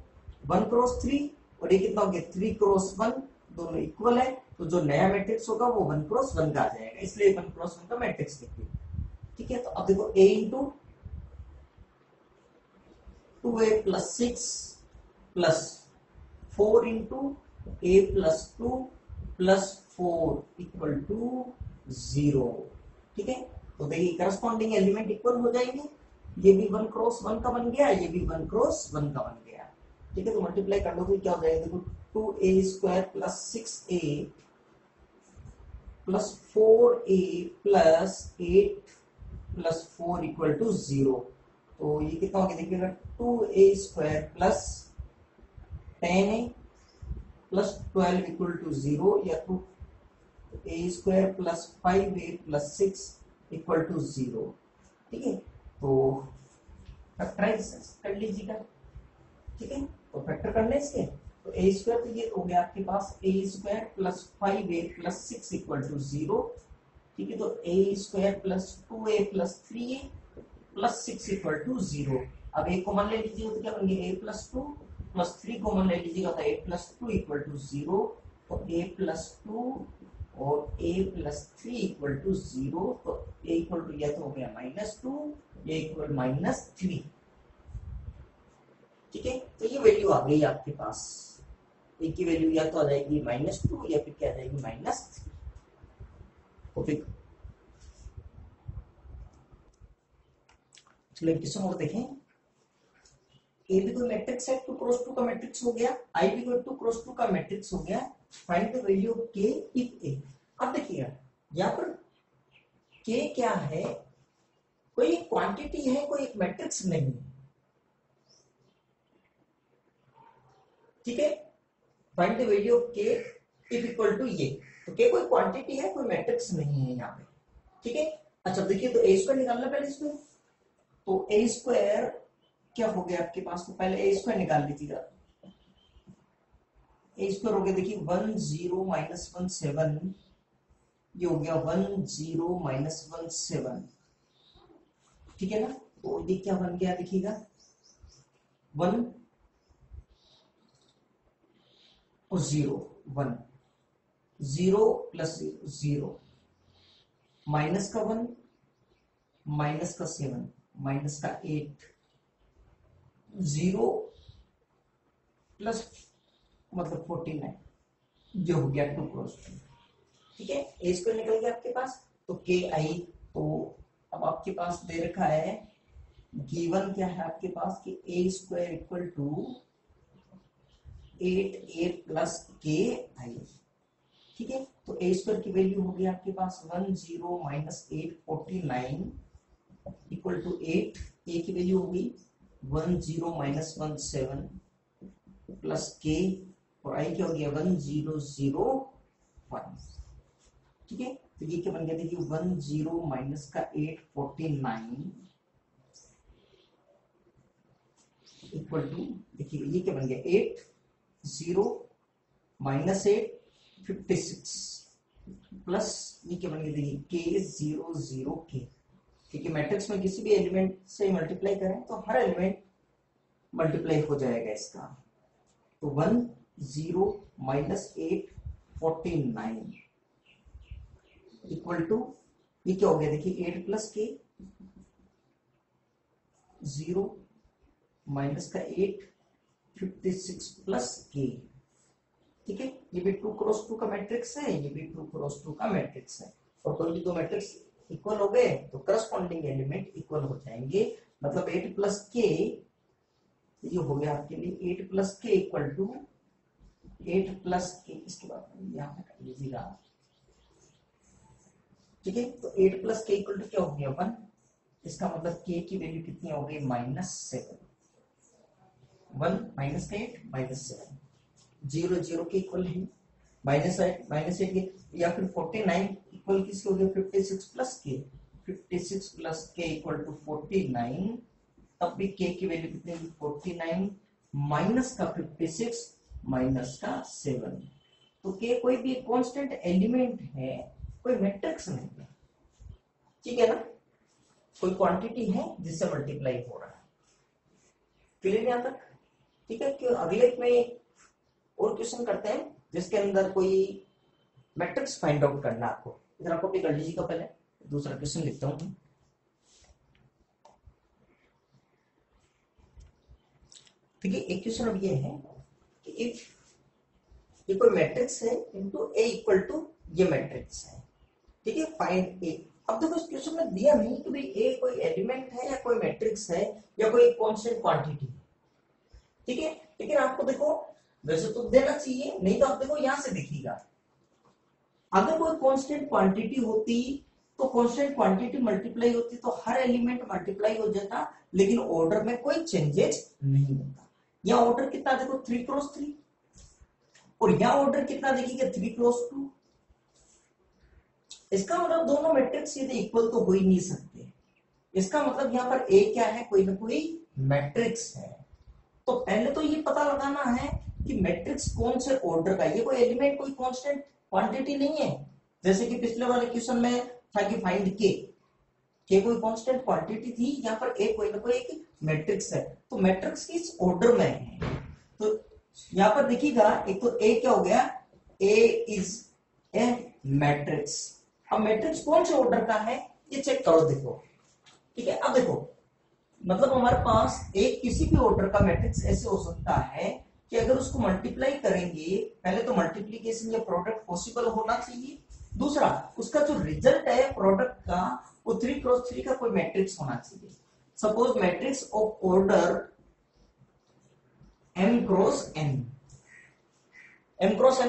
Speaker 1: 1 क्रॉस 3, और ये कितना हो गया 3 क्रॉस 1, दोनों इक्वल है। तो जो नया मैट्रिक्स होगा वो 1 क्रॉस 1 का आ जाएगा, इसलिए 1 क्रॉस 1 का मैट्रिक्स लिखिए, ठीक है। तो अब देखो A into 2A plus 6 plus 4 into A plus 2 plus 4 equal to 0, ठीक है। तो देखिए करस्पॉन्डिंग एलिमेंट इक्वल हो जाएंगे, ये भी 1 क्रॉस 1 का बन गया, ये भी 1 क्रॉस 1 का बन गया, ठीक है। तो मल्टीप्लाई कर लो तो क्या हो जाएगा देखो, 2A square plus 6A plus 4A plus 8 plus 4 equal to 0। तो ये कितना हो गया देखिएगा, 2A square plus 10A plus 12 equal to 0, या तो A square plus 5A plus 6 equal to 0, ठीक है। तो फैक्टराइज कर लीजिएगा, ठीक है। तो फैक्टर करने से तो A स्क्वायर, तो ये हो गया आपके पास A square plus 5A plus 6 equal to 0, ठीक है। तो A square plus 2A plus 3A plus 6 equal to 0। अब A कॉमन ले लीजिएगा तो क्या बन गया, A प्लस 2 प्लस 3 कॉमन ले लीजिएगा तो A प्लस 2 इक्वल टू 0, तो A प्लस 2 और A प्लस 3 इक्वल टू 0। तो A इक्वल टू यह तो हो गया -2, A इक्वल -3, ठीक है। तो ये वैल्यू आ गई आपके पास, A की वैल्यू या तो आ जाएगी -2 या फिर क्या आ जाएगी -3। तो फिर चलिए क्वेश्चन और देखें। A भी कोई मैट्रिक्स है, 2 क्रॉस 2 का मैट्रिक्स हो गया, I भी कोई 2 क्रॉस 2 का मैट्रिक्स हो गया। Find the value of K if A। अब देखिएगा यहाँ पर K क्या है, कोई क्वांटिटी है, कोई एक मैट्रिक्स नहीं, ठीक है। Find the value of K if equal to ये, तो K कोई क्वांटिटी है, कोई मैट्रिक्स नहीं है यहाँ पे, ठीक है। अच्छा देखिए, तो A स्क्वायर निकालना पहले इसमें, तो ए स्क्वायर क्या हो गया आपके पास, तो पहले ए स्क्वायर निकाल लीजिएगा। ए स्क्वायर हो गया देखिए 10 माइनस 17, ये हो गया 10 माइनस 17, ठीक है ना। तो ये क्या बन गया देखिएगा 1 और 0, 1 0 प्लस 0 माइनस का 1 माइनस का 7 माइनस का 8 0 प्लस मतलब 49, जो हो गया 2 क्रॉस 2, ठीक है। ए स्क्वायर निकल गया आपके पास, तो के आई, तो अब आपके पास दे रखा है गिवन क्या है आपके पास कि a square equal to 8a plus k I, ठीक है। तो ए स्क्वायर की वैल्यू होगी आपके पास 10 माइनस 8 49 इक्वल टू 8, ए की वैल्यू होगी 10 माइनस 17 प्लस के, और आई क्या हो गया 1001, ठीक है। तो ये क्या बन गया देखिए 10 माइनस का 8 49 इक्वल टू, देखिए ये क्या बन गया 8 0 माइनस 8 56 प्लस ये क्या बन गया देखिए के 0 0 के, क्योंकि मैट्रिक्स में किसी भी एलिमेंट से मल्टीप्लाई करें तो हर एलिमेंट मल्टीप्लाई हो जाएगा इसका। तो 10 माइनस 8 49 इक्वल टू ये क्या हो गया देखिए 8 प्लस के 0 माइनस का 8 56 प्लस के, ठीक है। ये भी 2 क्रॉस 2 का मैट्रिक्स है, ये भी 2 क्रॉस 2 का मैट्रिक्स है, और कोई भी दो मैट्रिक्स इक्वल हो गए तो करस्पॉन्डिंग एलिमेंट इक्वल हो जाएंगे। मतलब 8 प्लस के, ये हो गया आपके लिए 8 प्लस के इक्वल टू 8 प्लस के, इसके बाद यहां पे कर लीजिएगा, ठीक है। तो 8 प्लस के इक्वल टू क्या हो गया 1, इसका मतलब के की वैल्यू कितनी हो गई -7, 1 माइनस का 8 -7, 0 0 के इक्वल है, -8 के, या फिर 49 इक्वल किसके हो गया 56 प्लस के, 56 प्लस के इक्वल टू 49, तब भी के की वैल्यू कितनी 49 माइनस का 56 माइनस का 7, तो के कोई भी कांस्टेंट एलिमेंट है, कोई मैट्रिक्स नहीं है, ठीक है ना, कोई क्वांटिटी है जिससे मल्टीप्लाई हो रहा है। क्लियर यहां तक, ठीक है। क्यों अगले में और क्वेश्चन करते हैं जिसके अंदर कोई मैट्रिक्स फाइंड आउट करना है आपको, इधर आपको भी कर लीजिएगा। पहले दूसरा क्वेश्चन लिखता हूं, ठीक है। एक क्वेश्चन अब ये है कि इफ ये कोई मैट्रिक्स है इनटू ए इक्वल टू ये मैट्रिक्स है, ठीक है, फाइंड ए। अब देखो इस क्वेश्चन में दिया नहीं कि भाई ए कोई एलिमेंट है या कोई मैट्रिक्स है या कोई कांस्टेंट क्वांटिटी, ठीक है। लेकिन आपको देखो वैसे तो देना चाहिए, नहीं तो आप देखो यहां से देखिएगा, अगर कोई कांस्टेंट क्वांटिटी होती तो कांस्टेंट क्वांटिटी मल्टीप्लाई होती तो हर एलिमेंट मल्टीप्लाई हो जाता, लेकिन ऑर्डर में कोई चेंजेस नहीं होता। यहाँ ऑर्डर कितना देखो 3 क्रॉस 3, और यहाँ ऑर्डर कितना देखिएगा 3 क्रॉस 2। इसका मतलब दोनों मैट्रिक्स सीधे इक्वल तो हो ही नहीं सकते, इसका मतलब यहाँ पर ए क्या है, कोई ना कोई मैट्रिक्स है। तो पहले तो ये पता लगाना है कि मैट्रिक्स कौन से ऑर्डर का, ये कोई एलिमेंट कोई कांस्टेंट क्वांटिटी नहीं है, जैसे कि पिछले वाले क्वेश्चन में था कि फाइंड के कोई कांस्टेंट क्वांटिटी थी, यहाँ पर ए कोई ना कोई एक मैट्रिक्स है, तो मैट्रिक्स किस ऑर्डर में है। तो यहाँ पर देखिएगा एक तो ए क्या हो गया, ए इज ए मैट्रिक्स। अब मैट्रिक्स कौन से ऑर्डर का है ये चेक करो, देखो, ठीक है। अब देखो मतलब हमारे पास एक किसी भी ऑर्डर का मैट्रिक्स ऐसे हो सकता है कि अगर उसको मल्टीप्लाई करेंगे, पहले तो मल्टीप्लीकेशन या प्रोडक्ट पॉसिबल होना चाहिए, दूसरा उसका जो रिजल्ट है प्रोडक्ट का वो 3 क्रॉस 3 का कोई मैट्रिक्स होना चाहिए। Suppose matrix of order m cross n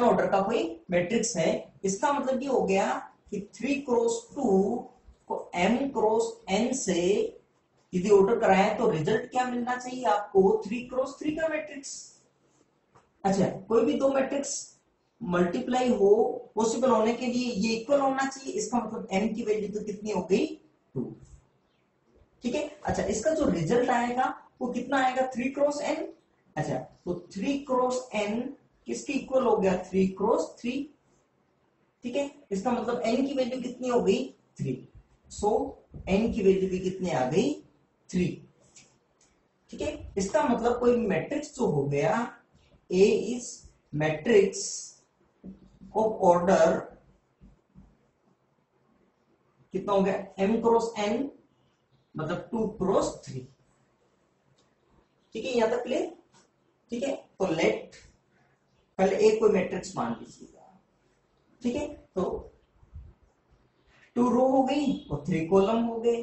Speaker 1: order का कोई मैट्रिक्स है, इसका मतलब ये हो गया कि 3 क्रॉस 2 को m क्रॉस n से यदि ऑर्डर कराएं तो रिजल्ट क्या मिलना चाहिए आपको 3 क्रॉस 3 का मैट्रिक्स। अच्छा, कोई भी दो मैट्रिक्स मल्टीप्लाई हो पॉसिबल होने के लिए ये इक्वल होना चाहिए, इसका मतलब m की वैल्यू तो कितनी हो गई 2, ठीक है। अच्छा, इसका जो रिजल्ट आएगा वो कितना आएगा, 3 क्रॉस n। अच्छा, तो 3 क्रॉस n किसके इक्वल हो गया, 3 क्रॉस 3। ठीक है, इसका मतलब n की वैल्यू कितनी हो गई, 3। सो n की वैल्यू भी कितनी आ गई, 3। ठीक है, इसका मतलब कोई मैट्रिक्स जो हो गया, A is matrix of order कितना हो गया, m क्रॉस n, मतलब 2 क्रॉस 3। ठीक है, यहां तक क्लियर। ठीक है, तो लेट पहले एक कोई मैट्रिक्स मान लीजिएगा। ठीक है, तो 2 रो हो गई और 3 कॉलम हो गए।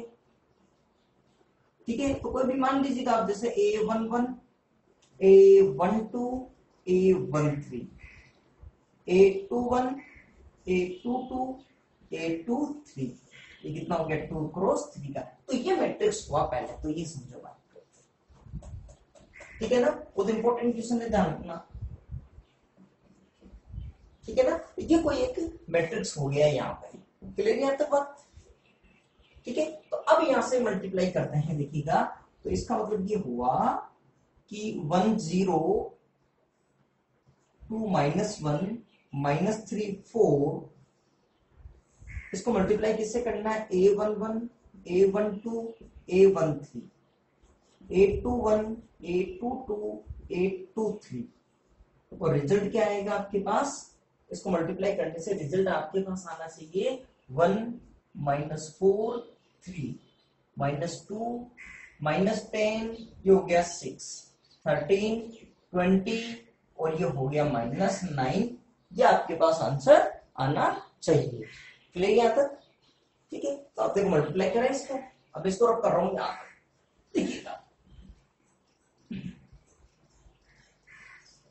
Speaker 1: ठीक है, तो कोई भी मान लीजिएगा आप, जैसे A11, A12, A13, A21, A22, A23, ये कितना हो गया, 2 क्रॉस 3 का। तो ये मैट्रिक्स हुआ पहले, तो ये समझो बात। ठीक है ना, बहुत इंपॉर्टेंट क्वेश्चन है, ध्यान रखना। ठीक है ना, ये कोई एक मैट्रिक्स हो गया यहाँ पे, क्लियर यहां तक बात। ठीक है, तो अब यहां से मल्टीप्लाई करते हैं, देखिएगा। तो इसका मतलब ये हुआ कि 1 0 2 -1 -3 4, इसको मल्टीप्लाई किससे करना है, A11, A12, A13, A21, A22, A23, और रिजल्ट क्या आएगा आपके पास, इसको मल्टीप्लाई करने से रिजल्ट आपके पास आना चाहिए 1 -4 3 -2 -10, ये हो गया 6 13 20, और ये हो गया -9। ये आपके पास आंसर आना चाहिए, क्लियर यहां तक। ठीक है, तो आप देखो मल्टीप्लाई करें इसको, अब इसको रब कर रहा हूं यहां, देखिएगा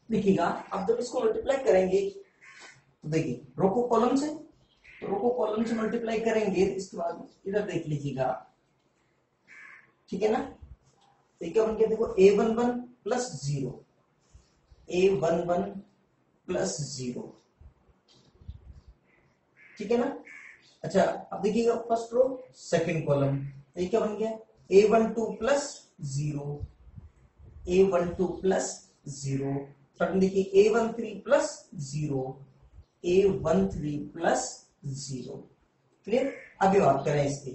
Speaker 1: देखिएगा। अब जब इसको मल्टीप्लाई करेंगे तो देखिए रो को कॉलम से, तो रो को कॉलम से मल्टीप्लाई करेंगे, इसके बाद इधर देख लीजिएगा। ठीक है ना, तो क्या बन गया, देखो A11 प्लस 0, A11 प्लस 0। ठीक है ना। अच्छा, अब देखिएगा फर्स्ट रो सेकंड कॉलम, तो ये क्या बन गया, A12 plus 0, A12 plus 0। Third देखिए A13 plus 0, A13 plus 0। Clear, अभी बात करें इसकी,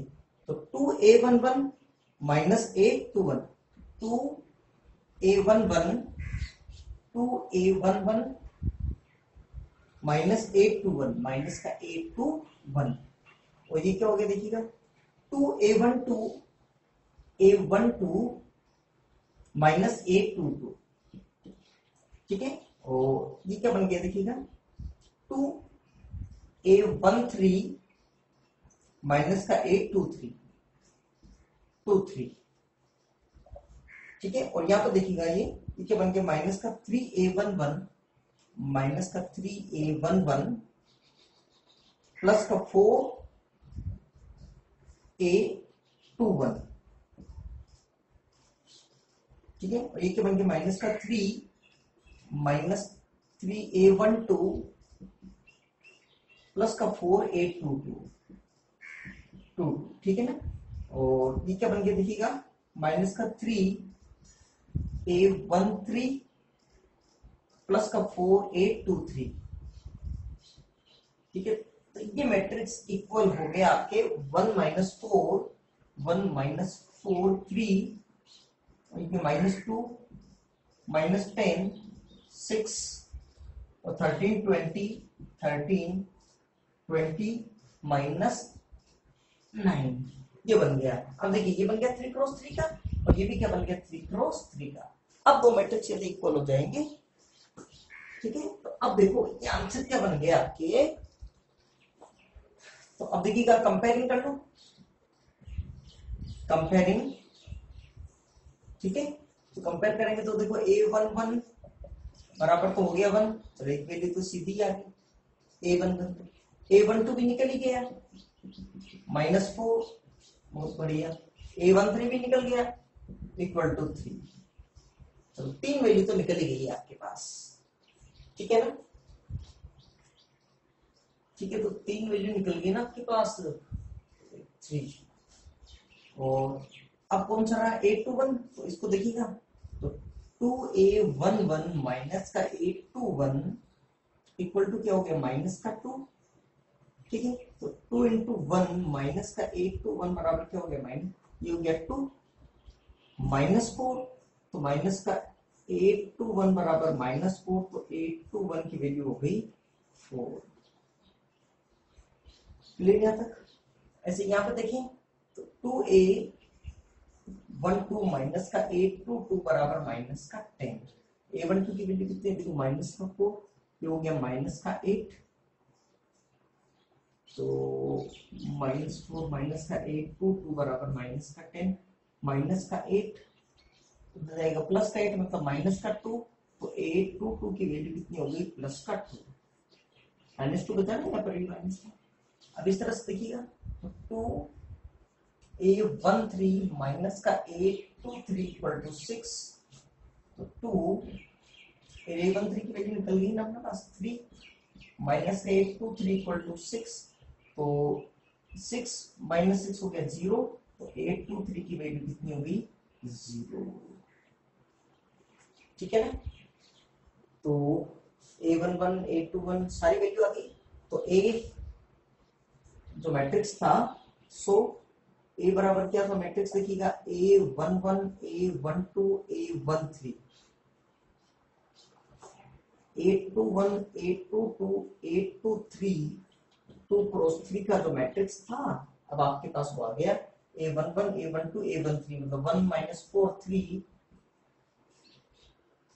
Speaker 1: तो 2A11 minus A21, 2A11 2A11 minus A21, minus का A21, और ये क्या हो गया देखिएगा, 2A12 A12 माइनस A22। ठीक है, और ये क्या बन गया देखिएगा, 2A13 माइनस का A23 23। ठीक है, और यहां पर देखिएगा ये क्या बन गया, माइनस का 3A11 माइनस का 3A11 प्लस का 4A21। ठीक है, और ये क्या बन गया, माइनस का 3 माइनस 3A12 प्लस का 4A22। ठीक है ना, और ये क्या बन गया देखिएगा, माइनस का 3A13 प्लस का 4A23। ठीक है, तो ये मैट्रिक्स इक्वल हो गया आपके 1 -4 1 -4 3, -2 -10 6 और 13 20 13 20 -9, ये बन गया। अब देखिए ये बन गया 3 क्रॉस 3 का, और ये भी क्या बन गया, 3 क्रॉस 3 का। अब दो मैट्रिक्स यदि इक्वल हो जाएंगे, ठीक है, तो अब देखो ये आंसर क्या बन गया आपके। तो अब देखिएगा, कंपेयरिंग कर लो, कंपेयरिंग। ठीक है, तो कंपेयर करेंगे तो देखो A11 बराबर तो हो गया 1, चलो एक वैल्यू तो सीधी आ गई, A11, A12 भी निकल ही गया -4, बहुत बढ़िया, A13 भी निकल गया इक्वल टू 3। चलो 3 वैल्यू तो निकल ही गई है आपके पास। ठीक है ना, ठीक है, तो 3 वैल्यू निकल गई ना आपके पास, 3। और अब कौन सा रहा 8 to 1, तो इसको देखिएगा तो 2a11 माइनस का 8 to 1 इक्वल टू क्या हो गया माइनस का 2। ठीक है, तो 2 into 1 माइनस का 8 to 1 बराबर क्या हो गया माइनस, ये हो गया 2 माइनस 4, तो माइनस का 8 to 1 बराबर माइनस 4, तो 8 to 1 की वैल्यू हो गई 4। क्लियर यहां तक? ऐसे यहां पे देखें तो 2a12 माइनस का 8 to 2 बराबर माइनस का 10, a12 की वैल्यू कितनी है देखो माइनस का 4, ये हो गया माइनस का 8, तो -4 माइनस का 8 to 2 बराबर माइनस का 10, माइनस का 8 तो जाएगा प्लस का 8 मतलब माइनस का 2, तो 8 to 2 की वैल्यू कितनी हो गई प्लस का 2, -2 बचा ना यहाँ पर माइनस का। अब इस तरह से देखिएगा तो 2a13 माइनस का 823 इक्वल टू 6, तो 2a13 की वैल्यू निकल गई ना अपने पास 3 माइनस का 823 इक्वल टू 6, तो 6 माइनस 6 हो गया 0, तो 823 की वैल्यू कितनी होगी 0। ठीक है ना, तो a11 a21 सारी वैल्यू आ गई, तो a जो मैट्रिक्स था सो ए बराबर क्या था मैट्रिक्स देखिएगा a11 a12 a13 821 822 823 2 क्रॉस 3 का जो मैट्रिक्स था अब आपके पास वो आ गया a11 a12 a13 मतलब 1 -4 3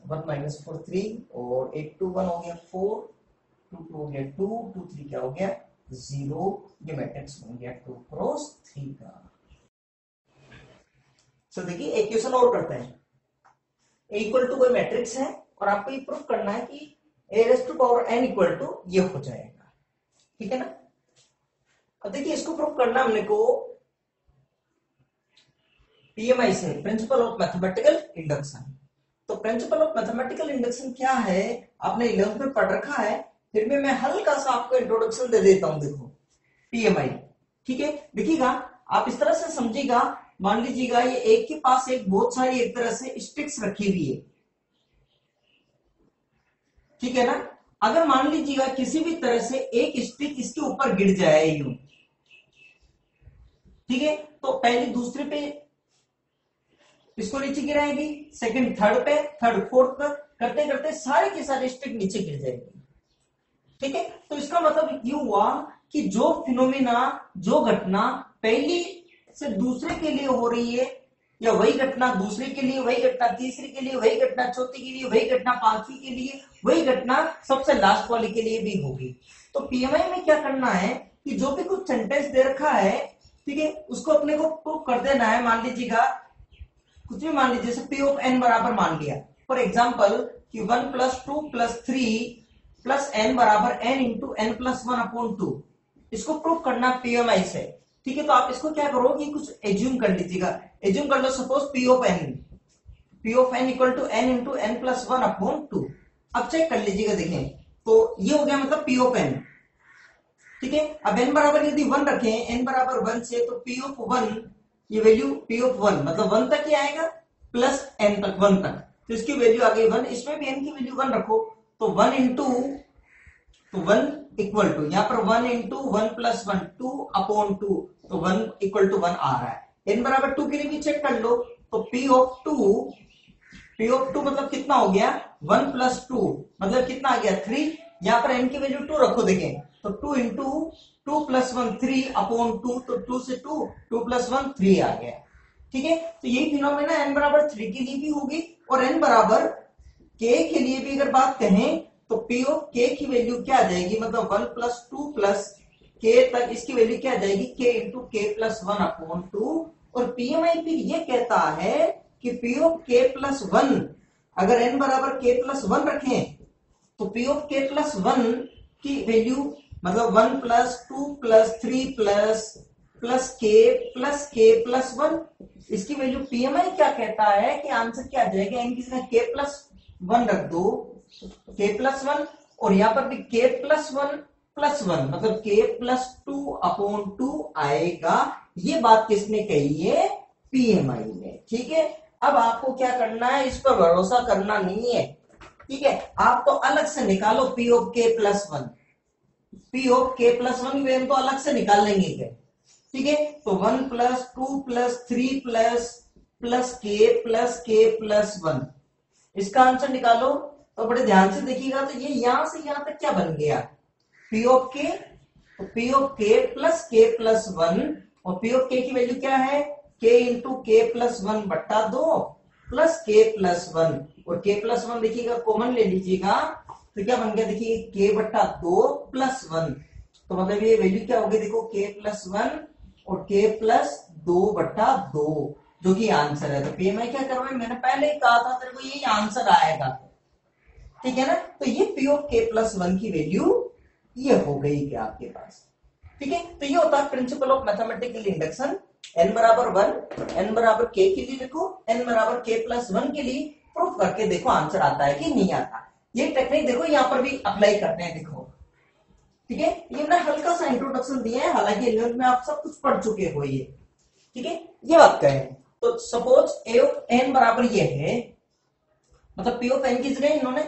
Speaker 1: 1 -4 3 और 821 हो गया 4 22 हो गया 2 23 क्या हो गया 0, ये मैट्रिक्स बन गया 2 क्रॉस 3 का। तो देखिए एक क्वेश्चन और करते हैं, a इक्वल टू कोई मैट्रिक्स है और आपको ये प्रूफ करना है कि a raise to power n equal to ये हो जाएगा। ठीक है ना, अब देखिए इसको प्रूफ करना हमने को PMI से, प्रिंसिपल ऑफ मैथमेटिकल इंडक्शन। तो प्रिंसिपल ऑफ मैथमेटिकल इंडक्शन क्या है आपने 11th में पढ़ रखा है, फिर भी मैं हल्का सा आपको इंट्रोडक्शन दे देता हूं। देखो PMI, ठीक है, देखिएगा आप इस तरह से समझिएगा, मान लीजिएगा ये एक के पास एक बहुत सारी एक तरह से स्टिक्स रखी हुई है। ठीक है ना, अगर मान लीजिएगा किसी भी तरह से एक स्टिक इसके ऊपर गिर जाए यूं, ठीक है, तो पहले दूसरे पे इसको नीचे गिराएगी, सेकंड थर्ड पे, थर्ड फोर्थ पर, करते करते सारे के सारे स्टिक नीचे गिर जाएगी। ठीक है, तो इसका मतलब ये हुआ कि जो फिनोमिना, जो घटना पहली से दूसरे के लिए हो रही है, या वही घटना दूसरे के लिए, वही घटना तीसरे के लिए, वही घटना चौथी के लिए, वही घटना पांचवी के लिए, वही घटना सबसे लास्ट वाले के लिए भी होगी। तो पीएमआई में क्या करना है कि जो भी कुछ सेंटेंस दे रखा है, ठीक है, उसको अपने को प्रूव कर देना है। मान लीजिएगा कुछ भी मान लीजिए, जैसे पी ऑफ एन बराबर मान लिया फॉर एग्जाम्पल कि 1 + 2 + 3 + n बराबर n × n + 1 अपॉन 2, इसको प्रूव करना पीएमआई से। ठीक है, तो आप इसको क्या करो कि कुछ एज्यूम कर लीजिएगा, एज्यूम कर लो suppose p of n equal to n × n + 1 upon 2। अब चेक कर लीजिएगा, देखें तो ये हो गया मतलब पी ऑफ एन। ठीक है, अब n बराबर यदि 1 रखें, n बराबर 1 से, तो पी ऑफ 1 ये वैल्यू पी ऑफ 1 मतलब 1 तक ही आएगा प्लस n तक 1 तक, तो इसकी वैल्यू आ गई 1। इसमें भी n की वैल्यू 1 रखो, तो 1 × 1 इक्वल टू, यहाँ पर 1 × 1 + 1 2 अपॉन 2, तो 1 = 1 आ रहा है। n बराबर 2 के लिए भी चेक कर लो, तो p ऑफ 2 मतलब कितना हो गया 1 + 2 मतलब कितना आ गया 3। यहाँ पर n की वैल्यू 2 रखो, देखें तो 2 × 2 + 1 3 अपॉन 2, तो 2 से 2 + 1 3 आ गया। ठीक है, तो यही फिनोमेना n बराबर 3 के लिए भी होगी, और n बराबर k के लिए भी अगर बात कहें तो p ऑफ k की वैल्यू क्या आ जाएगी, मतलब 1 + 2 + k तक इसकी वैल्यू क्या आ जाएगी k × k + 1 अपॉन 2। और पीएमआई फिर ये कहता है कि p ऑफ k + 1 अगर n बराबर k + 1 रखें, तो p ऑफ k + 1 की वैल्यू मतलब 1 + 2 + 3 + k + 1, इसकी वैल्यू पीएमआई क्या कहता है कि आंसर क्या आ जाएगा, n की जगह k + 1 रख दो, k + 1, और यहां पर भी k + 1 + 1 मतलब k + 2 अपॉन 2 आएगा। ये बात किसने कही है, PMI में। ठीक है, अब आपको क्या करना है, इस पर भरोसा करना नहीं है। ठीक है, आप तो अलग से निकालो P of K plus 1, P of K plus 1 हम तो अलग से निकाल लेंगे क्या। ठीक है, तो 1 plus 2 plus 3 plus K plus 1, इसका आंसर निकालो। तो बड़े ध्यान से देखिएगा, तो ये यहां से यहां तक क्या बन गया, P ऑफ K, तो P ऑफ K प्लस 1, और P ऑफ K की वैल्यू क्या है, K इंटू K प्लस 1 बट्टा 2 प्लस K प्लस 1, और K प्लस 1 देखिएगा कॉमन ले लीजिएगा, तो क्या बन गया देखिए K बट्टा 2 प्लस 1, तो मतलब ये वैल्यू क्या होगी, देखो K प्लस 1 और K प्लस 2 बट्टा 2, जो कि आंसर है। तो PMI क्या कर रहा है, मैंने पहले ही कहा था तेरे को यही आंसर आएगा। ठीक है ना, तो ये P ऑफ K प्लस 1 की वैल्यू ये हो गई क्या आपके पास। ठीक है, तो ये होता है principle of mathematical induction. n बराबर 1, n बराबर k के लिए देखो, n बराबर k प्लस 1 के लिए प्रूफ करके देखो आंसर आता है कि नहीं आता। ये टेक्निक देखो यहाँ पर भी अप्लाई करते हैं, देखो। ठीक है, ये मैंने हल्का सा इंट्रोडक्शन दिया है, हालांकि 11th में आप सब कुछ पढ़ चुके हो ये। ठीक है, ये बात कहें तो सपोज a ऑफ n बराबर ये है, मतलब p ऑफ n की जगह इन्होंने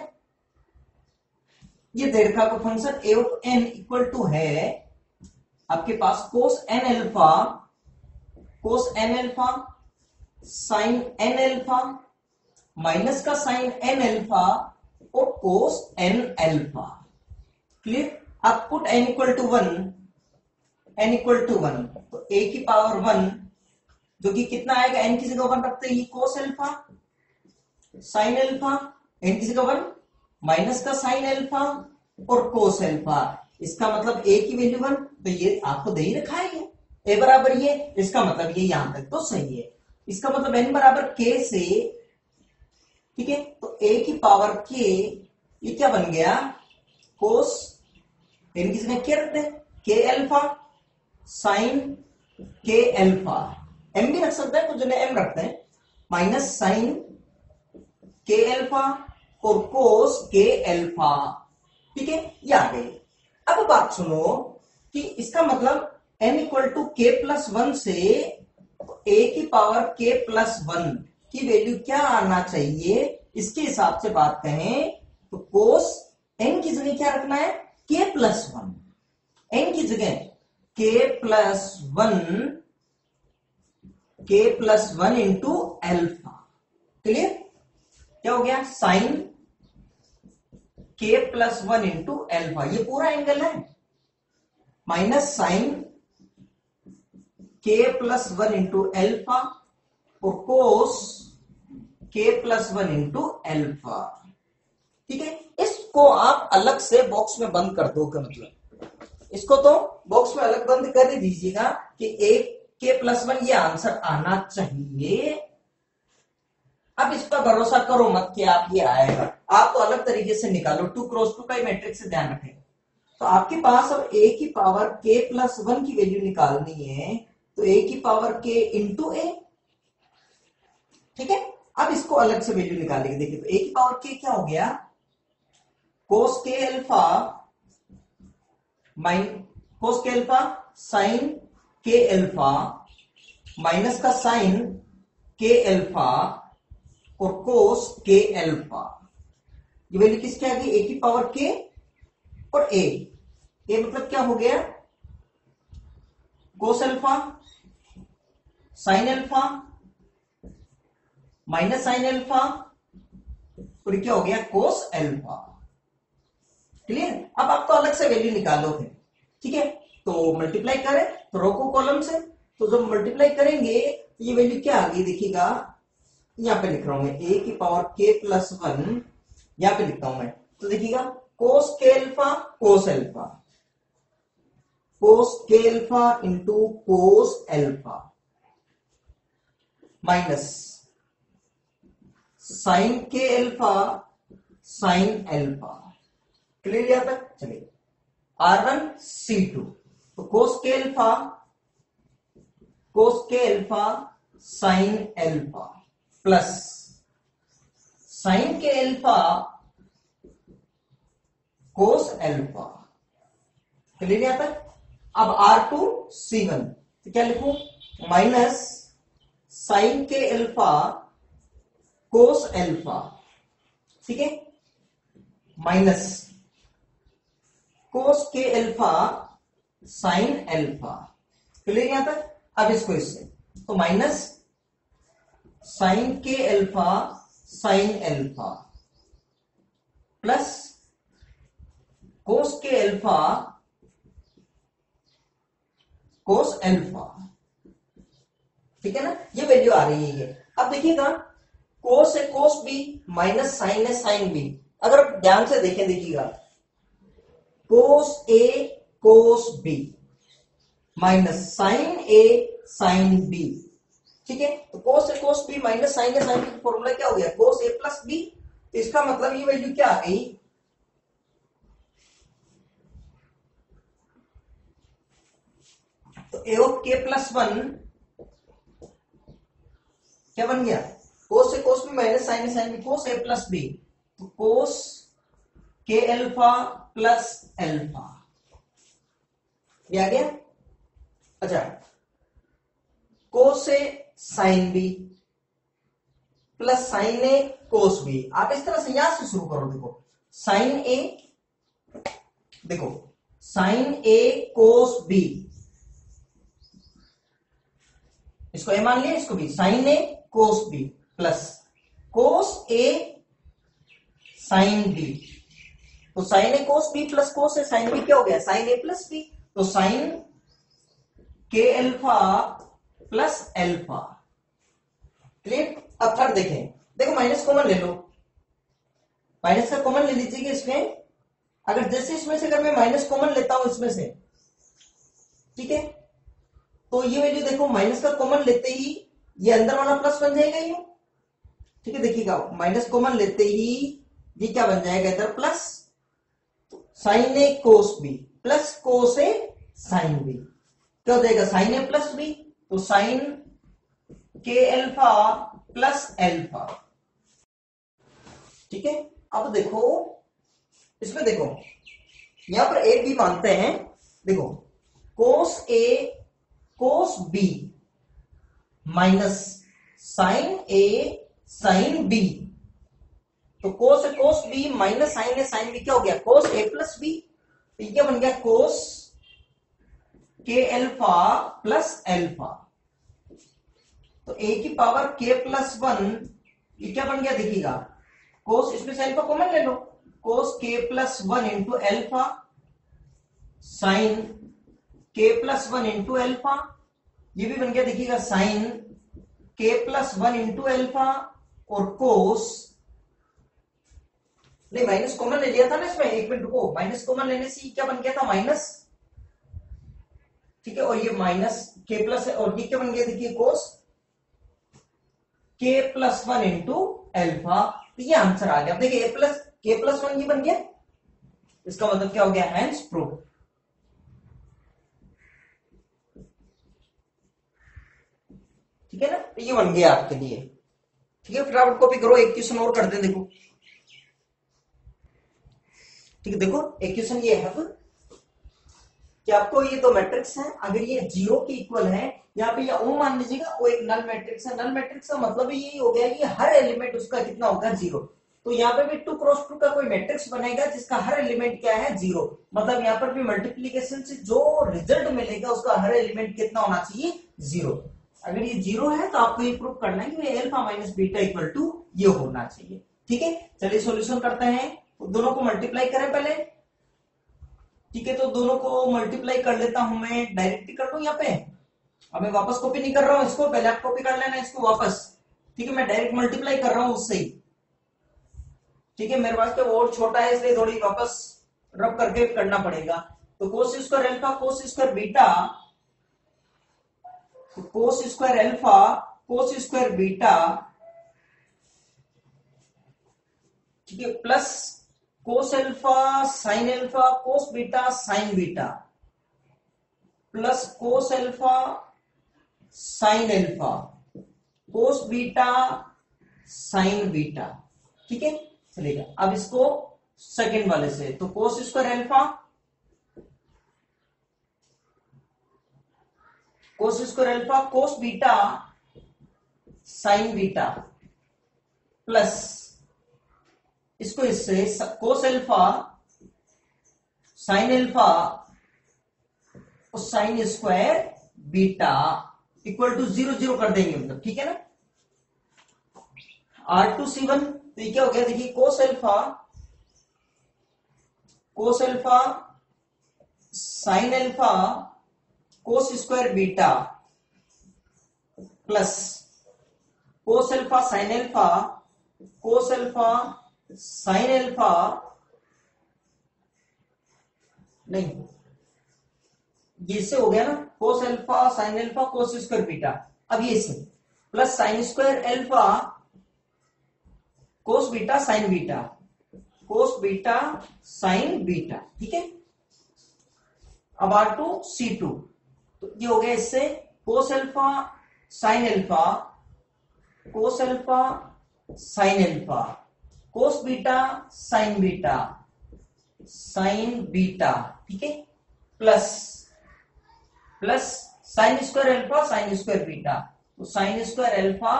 Speaker 1: ये दे रखा कोई function a of n equal to है आपके पास cos n alpha sin n alpha minus का sin n अल्फा और cos n अल्फा। क्लियर, आप पुट n इक्वल टू 1, तो a की पावर 1 जो कि कितना आएगा, n की जगह 1 रखते हैं, cos alpha sin alpha, n की जगह 1 माइनस का sin अल्फा और cos अल्फा। इसका मतलब a की वैल्यू 1, तो ये आपको दे ही रखा है a बराबर ये, इसका मतलब ये यहां तक तो सही है। इसका मतलब n बराबर k से, ठीक है, तो a की पावर k, ये क्या बन गया, cos, n की जगह क्या रखते हैं, k alpha sin k alpha, m भी रख सकते हैं, कुछ जने m रखते हैं, माइनस sin k अल्फा और cos k अल्फा। ठीक है, ये आ गई। अब बात सुनो कि इसका मतलब n equal to k plus 1 से a की पावर k प्लस 1 की वैल्यू क्या आना चाहिए, इसके हिसाब से बात कहें तो cos n की जगह क्या रखना है, k प्लस 1, n की जगह k plus 1 into alpha. Clear, क्या हो गया, sine k plus 1 into alpha, ये पूरा एंगल है, minus sine k plus 1 into alpha और cos k plus 1 into alpha. ठीक है, इसको आप अलग से बॉक्स में बंद कर दो, का मतलब इसको तो बॉक्स में अलग बंद कर ही दीजिएगा कि k प्लस 1 ये आंसर आना चाहिए। अब इस पर भरोसा करो मत कि आप ये आएगा, आप तो अलग तरीके से निकालो, 2 क्रॉस 2 का ही मैट्रिक्स से ध्यान रखें। तो आपके पास अब a की पावर k प्लस 1 की वैल्यू निकालनी है, तो a की पावर k इंटू a। ठीक है, अब इसको अलग से वैल्यू निकालेंगे। देखिए, तो a की पावर k क्या हो गया, cos k alpha sin k alpha minus का sin k अल्फा और cos k अल्फा। ये वैल्यू किसकी आ गई, a की पावर k और a मतलब क्या हो गया, cos alpha sin alpha minus sin alpha और क्या हो गया, cos अल्फा। क्लियर, अब आप तो अलग से वैल्यू निकालो फिर। ठीक है, तो मल्टीप्लाई करें तो रो को कॉलम से, तो जब मल्टीप्लाई करेंगे तो ये वैल्यू क्या आ गई, देखिएगा यहां पे लिख रहा हूं मैं, a की पावर k प्लस 1 यहां पे लिखता हूं मैं, तो देखिएगा cos k alpha into cos alpha minus sin k alpha sin alpha. Clear यहां तक, चलिए R1 C2, तो cos k alpha sin alpha plus sin k alpha cos alpha. Clear यहां तक। अब R2 C1, तो क्या लिखूं, माइनस साइन के अल्फा कोस अल्फा, ठीक है, माइनस कोस के अल्फा साइन अल्फा। क्लियर यहां तक? अब इसको इससे तो माइनस साइन के alpha sine alpha plus cos के अल्फा कोस अल्फा, ठीक है ना, ये वैल्यू आ रही है ये। अब देखिएगा कोस है कोस बी माइनस साइन है साइन बी। अगर ध्यान से देखें, देखिएगा कोस a cos B minus sine a sine B, ठीक है। तो कोस a cos B minus sine a sine B formula क्या हो गया? कोस ए प्लस बी। तो इसका मतलब ये वैल्यू क्या आ गई? तो ए ऑफ के प्लस वन क्या बन गया? Cos a cos B minus sine a sine B, cos A plus B. तो कोस के अल्फा प्लस अल्फा ये आ गया। अच्छा, कोस a sine b plus sign a cos B. आप इस तरह से यहां से शुरू करो। देखो साइन ए, देखो साइन ए कोस बी, इसको ए मान लिया, इसको भी sign a cos b plus cos a sine b. तो sign a cos b plus cos a sine B क्या हो गया? साइन ए प्लस बी। तो साइन के अल्फा प्लस अल्फा। क्लियर? अब थर्ड देखें, देखो माइनस कॉमन ले लो, माइनस का कॉमन ले लीजिएगा इसमें। अगर जैसे इसमें से अगर मैं माइनस कॉमन लेता हूं इसमें से, ठीक है, तो ये वैल्यू देखो माइनस का कॉमन लेते ही ये अंदर वाला प्लस बन जाएगा ये, ठीक है। देखिएगा माइनस कॉमन लेते ही ये क्या बन जाएगा? इधर plus sign a cos b plus cos a sine B क्या हो जाएगा? साइन ए प्लस बी। तो साइन के अल्फा प्लस अल्फा, ठीक है। अब देखो इसमें, देखो यहां पर ए बी मानते हैं। देखो कोस a cos B minus sine a sine b. तो कोस a cos B minus sine a sine B क्या हो गया? कोस ए प्लस बी। तो ये क्या बन गया? कोस के अल्फा प्लस अल्फा। तो ए की पावर के प्लस वन ये क्या बन गया? देखिएगा कोस, इसमें से अल्फा कॉमन ले लो, कोस के plus one into alpha sign के प्लस वन इंटू अल्फा। ये भी बन गया, देखिएगा साइन के प्लस वन इंटू अल्फा और कोस, नहीं माइनस कॉमन ले लिया था ना इसमें, एक मिनट रुको, माइनस कॉमन लेने से क्या बन गया था? माइनस, ठीक है। और ये माइनस के प्लस है और ये क्या बन गया? देखिए कोस के प्लस वन इंटू अल्फा। तो ये आंसर आ गया। देखिए A plus K plus one ये बन गया, इसका मतलब क्या हो गया? Hence proof. ठीक है ना, तो ये बन गया आपके लिए, ठीक है। फटाफट कॉपी करो, एक क्वेश्चन और कर दे। देखो ठीक है, देखो एक क्वेश्चन ये है कि आपको ये दो मैट्रिक्स हैं, अगर ये जीरो के इक्वल है, यहाँ पे ये ओ मान लीजिएगा, वो एक नल मैट्रिक्स है। नल मैट्रिक्स का मतलब यही हो गया कि हर एलिमेंट उसका कितना होगा? जीरो। तो यहाँ पे भी 2 क्रॉस 2 का कोई मैट्रिक्स बनेगा जिसका हर एलिमेंट क्या है? जीरो। मतलब यहाँ पर भी मल्टीप्लीकेशन से जो रिजल्ट मिलेगा उसका हर एलिमेंट कितना होना चाहिए? जीरो। अगर ये जीरो है तो आपको ये प्रूव करना है कि alpha minus beta equal to ये होना चाहिए। ठीक है, चलिए सॉल्यूशन करते हैं। दोनों को मल्टीप्लाई करें पहले, ठीक है। तो दोनों को मल्टीप्लाई कर लेता हूं मैं, डायरेक्टली कर लूं यहाँ पे। अब मैं वापस कॉपी नहीं कर रहा हूं इसको, पहले आप कॉपी कर लेना इसको वापस, ठीक है। मैं डायरेक्ट मल्टीप्लाई कर रहा हूं उससे ही, ठीक है। मेरे पास तो और छोटा है इसलिए थोड़ी वापस रब करके करना पड़ेगा। तो cos square alpha cos square beta, cos square alpha cos square beta, ठीक है, plus cos alpha sine alpha cos beta sine beta, plus cos alpha sine alpha cos beta sine beta, ठीक है। चलेगा, अब इसको सेकंड वाले से, तो cos square alpha cos square alpha cos beta sine beta plus इसको इससे कोस अल्फा साइन अल्फा और sine square beta equal to 0 0 कर देंगे मतलब, ठीक है ना। R2C1 तो ये क्या हो गया देखिए, कोस alpha sine alpha cos square beta plus cos alpha sine alpha कोस अल्फा साइन अल्फा नहीं, ये से हो गया ना, कोस alpha sine alpha cos square beta. अब ये से plus sine square alpha cos beta sine beta कोस बीटा साइन बीटा, ठीक है। अब R2C2 तो ये हो गया इससे कोस अल्फा साइन अल्फा कोस alpha sine alpha cos beta sine beta, ठीक है, plus sine square alpha sine square beta, तो sine square alpha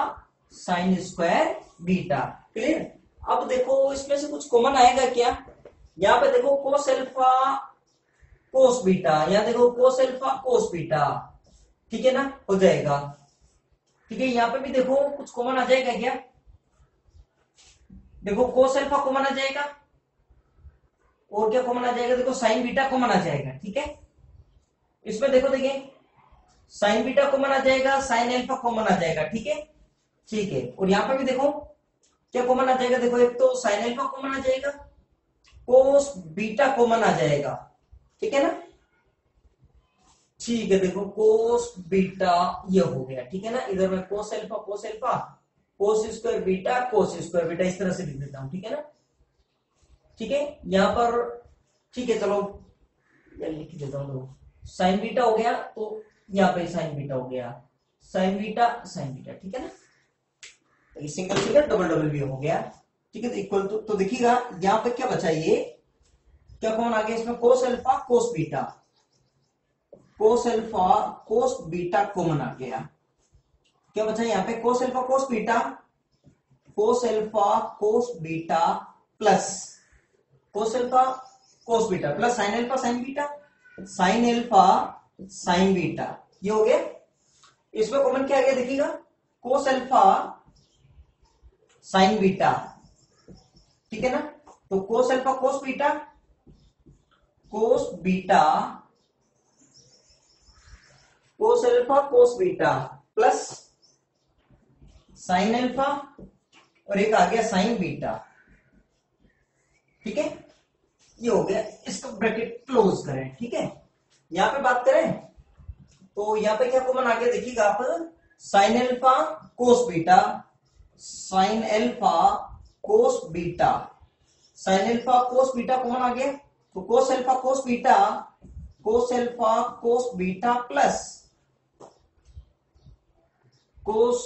Speaker 1: sine square beta, clear. अब देखो इसमें से कुछ कॉमन आएगा क्या, यहां पे देखो कोस अल्फा कोस बीटा, यहां देखो कोस अल्फा कोस बीटा, ठीक है ना, हो जाएगा, ठीक है। यहां पे भी देखो कुछ कॉमन आ जाएगा क्या, देखो कोस अल्फा कॉमन आ जाएगा और क्या कॉमन आ जाएगा, देखो साइन बीटा कॉमन आ जाएगा, ठीक है। इसमें देखो देखिए साइन बीटा कॉमन आ जाएगा, साइन अल्फा कॉमन आ जाएगा, ठीक है, ठीक है। और यहां पर भी देखो क्या कॉमन आ जाएगा, देखो एक तो साइन अल्फा कॉमन आ जाएगा, कोस बीटा कॉमन आ जाएगा, ठीक है ना, ठीक है। देखो कोस बीटा ये हो गया, ठीक है ना, इधर में कोस अल्फा कोस स्क्वायर बीटा इस तरह से लिख देता हूं, ठीक है ना, ठीक है। यहां पर ठीक है, चलो लिख देता हूं, साइन बीटा हो गया तो यहाँ पे साइन बीटा हो गया, साइन बीटा ठीक है ना, तो सिंगल डबल भी हो गया, ठीक है। तो इक्वल तो देखिएगा यहाँ पे क्या बचा, ये क्या कौन आ गया इसमें, cos alpha cos beta common आ गया, क्या बचा यहाँ पे, cos alpha cos beta plus cos alpha cos beta plus sine alpha sine beta, ये हो गया। इसमें कॉमन क्या आ गया देखिएगा, कोस अल्फा साइन बीटा, ठीक है ना, तो कोस अल्फा कोस alpha cos beta plus sine alpha और एक आ गया साइन बीटा, ठीक है, ये हो गया। इसको ब्रैकेट क्लोज करें, ठीक है। यहां पे बात करें तो यहां पे क्या कॉमन आ गया देखिएगा आप, sine alpha cos beta common आ गया, तो cos alpha cos beta plus cos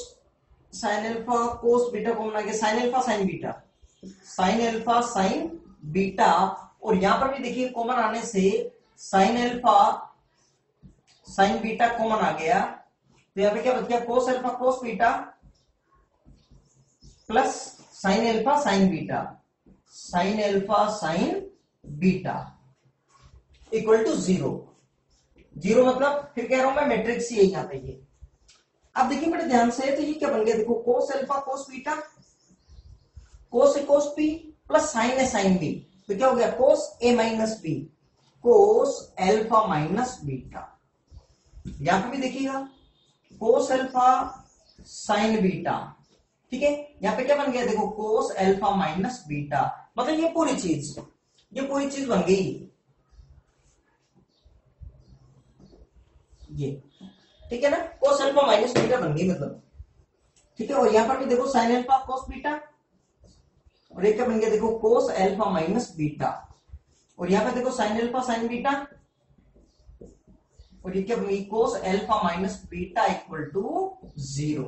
Speaker 1: sine alpha cos beta common आ गया, साइन अल्फा साइन बीटा, और यहां पर भी देखिए कॉमन आने से sine alpha sine beta common आ गया, तो यहां पे क्या बच गया, cos alpha cos beta plus sine alpha sine beta equal to 0 मतलब फिर कह रहा हूं मैं मैट्रिक्स ही है यहां पे ये। अब देखिए बड़े ध्यान से, तो ये क्या बन गया, देखो cos alpha cos beta cos p plus sine b, तो क्या हो गया, cos a minus b cos alpha minus beta. यहां पे भी देखिएगा कोस अल्फा साइन बीटा, ठीक है। यहां पे क्या बन गया, देखो कोस अल्फा माइनस बीटा, मतलब ये पूरी चीज बन गई ये, ठीक है ना, कोस अल्फा माइनस बीटा बन गई मतलब, ठीक है। और यहां पर भी देखो साइन अल्फा कोस बीटा, और एक क्या बन गया, देखो कोस अल्फा माइनस बीटा, और यहां पे देखो साइन अल्फा साइन बीटा, और ये क्या बन गई, cos alpha minus beta equal to 0।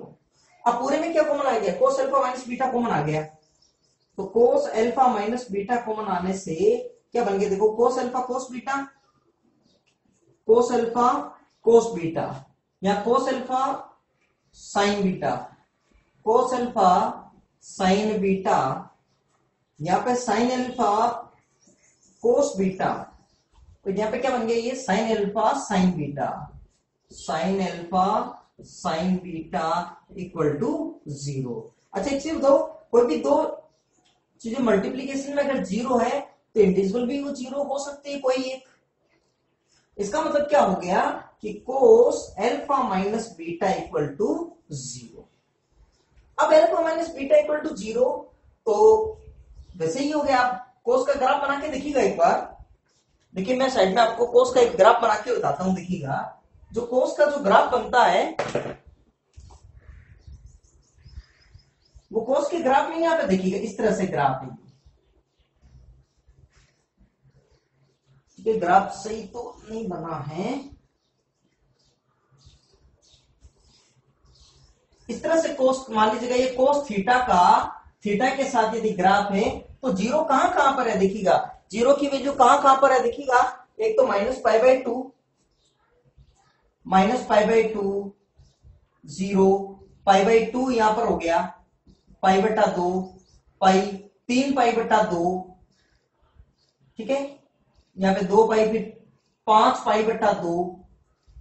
Speaker 1: अब पूरे में क्या कॉमन आ गया, cos alpha minus beta common आ गया, तो cos alpha minus beta common आने से क्या बन गया, देखो कोस अल्फा कोस बीटा या कोस अल्फा साइन बीटा कोस अल्फा साइन बीटा, यहाँ पे साइन अल्फा कोस बीटा, तो यहाँ पे क्या बन गया ये sine alpha sine beta, sine alpha sine beta equal to 0। अच्छा एक चीज दो, कोई भी दो चीजें मल्टीप्लीकेशन में अगर 0 है तो इंडिविजुअल भी वो 0 हो सकती है कोई एक। इसका मतलब क्या हो गया कि cos alpha minus beta equal to 0। अब alpha minus beta equal to 0 तो वैसे ही हो गया। आप कोस का ग्राफ बना के देखिएगा एक बार। देखिए मैं साइड में आपको कोस का एक ग्राफ बना के बताता हूं। देखिएगा जो कोस का जो ग्राफ बनता है वो कोस के ग्राफ में यहां पे देखिएगा इस तरह से ग्राफ है। ये ग्राफ सही तो नहीं बना है। इस तरह से कोस, मान लीजिएगा ये कोस थीटा का थीटा के साथ यदि ग्राफ है तो 0 कहां पर है देखिएगा, 0 की वैल्यू कहां पर है देखिएगा। एक तो -π/2, -π/2, 0, π/2 यहां पर हो गया, π/2, π, 3π/2, ठीक है। यहाँ पे 2π, फिर 5π/2,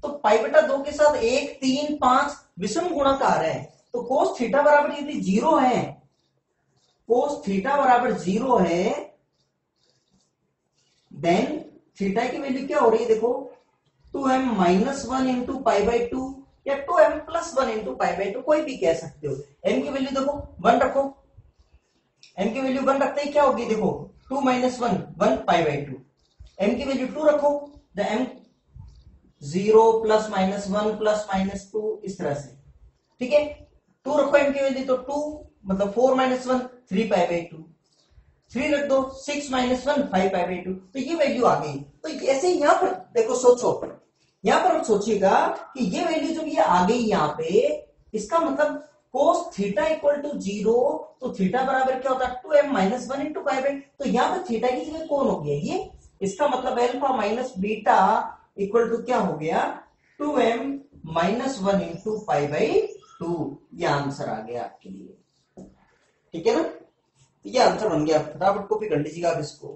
Speaker 1: तो π/2 के साथ 1, 3, 5 विषम गुणाकार है। तो कोस थीटा बराबर यदि 0 है, कोस थीटा बराबर 0 है, देन थीटा की वैल्यू क्या हो रही है देखो, 2m - 1 इंटू π/2 या 2m + 1 इंटू π/2, कोई भी कह सकते हो। m की वैल्यू देखो 1 रखो, m की वैल्यू 1 रखते ही क्या होगी देखो, 2 - 1 1 π/2। m की वैल्यू 2 रखो, द m 0 + -1 + -2 इस तरह से, ठीक है। 2 रखो m की वैल्यू, तो 2 मतलब 4 - 1 3 π/2, 3 रख दो 6 - 1 5 π/2, तो ये वैल्यू आ गई। तो ऐसे यहां पर देखो, सोचो यहां पर सोचिएगा कि ये वैल्यू जब ये आ गई यहां पे, इसका मतलब कोस थीटा इक्वल टू 0, तो थीटा बराबर क्या होता है 2m - 1 इंटू π/2, तो यहां पर थीटा की जगह कौन हो गया ये, इसका मतलब alpha minus beta equal to क्या हो गया 2m - 1 इंटू π/2। ये आंसर आ गया आपके लिए, ठीक है ना। ये आंसर बन गया, फटाफट कॉपी कर लीजिएगा आप इसको।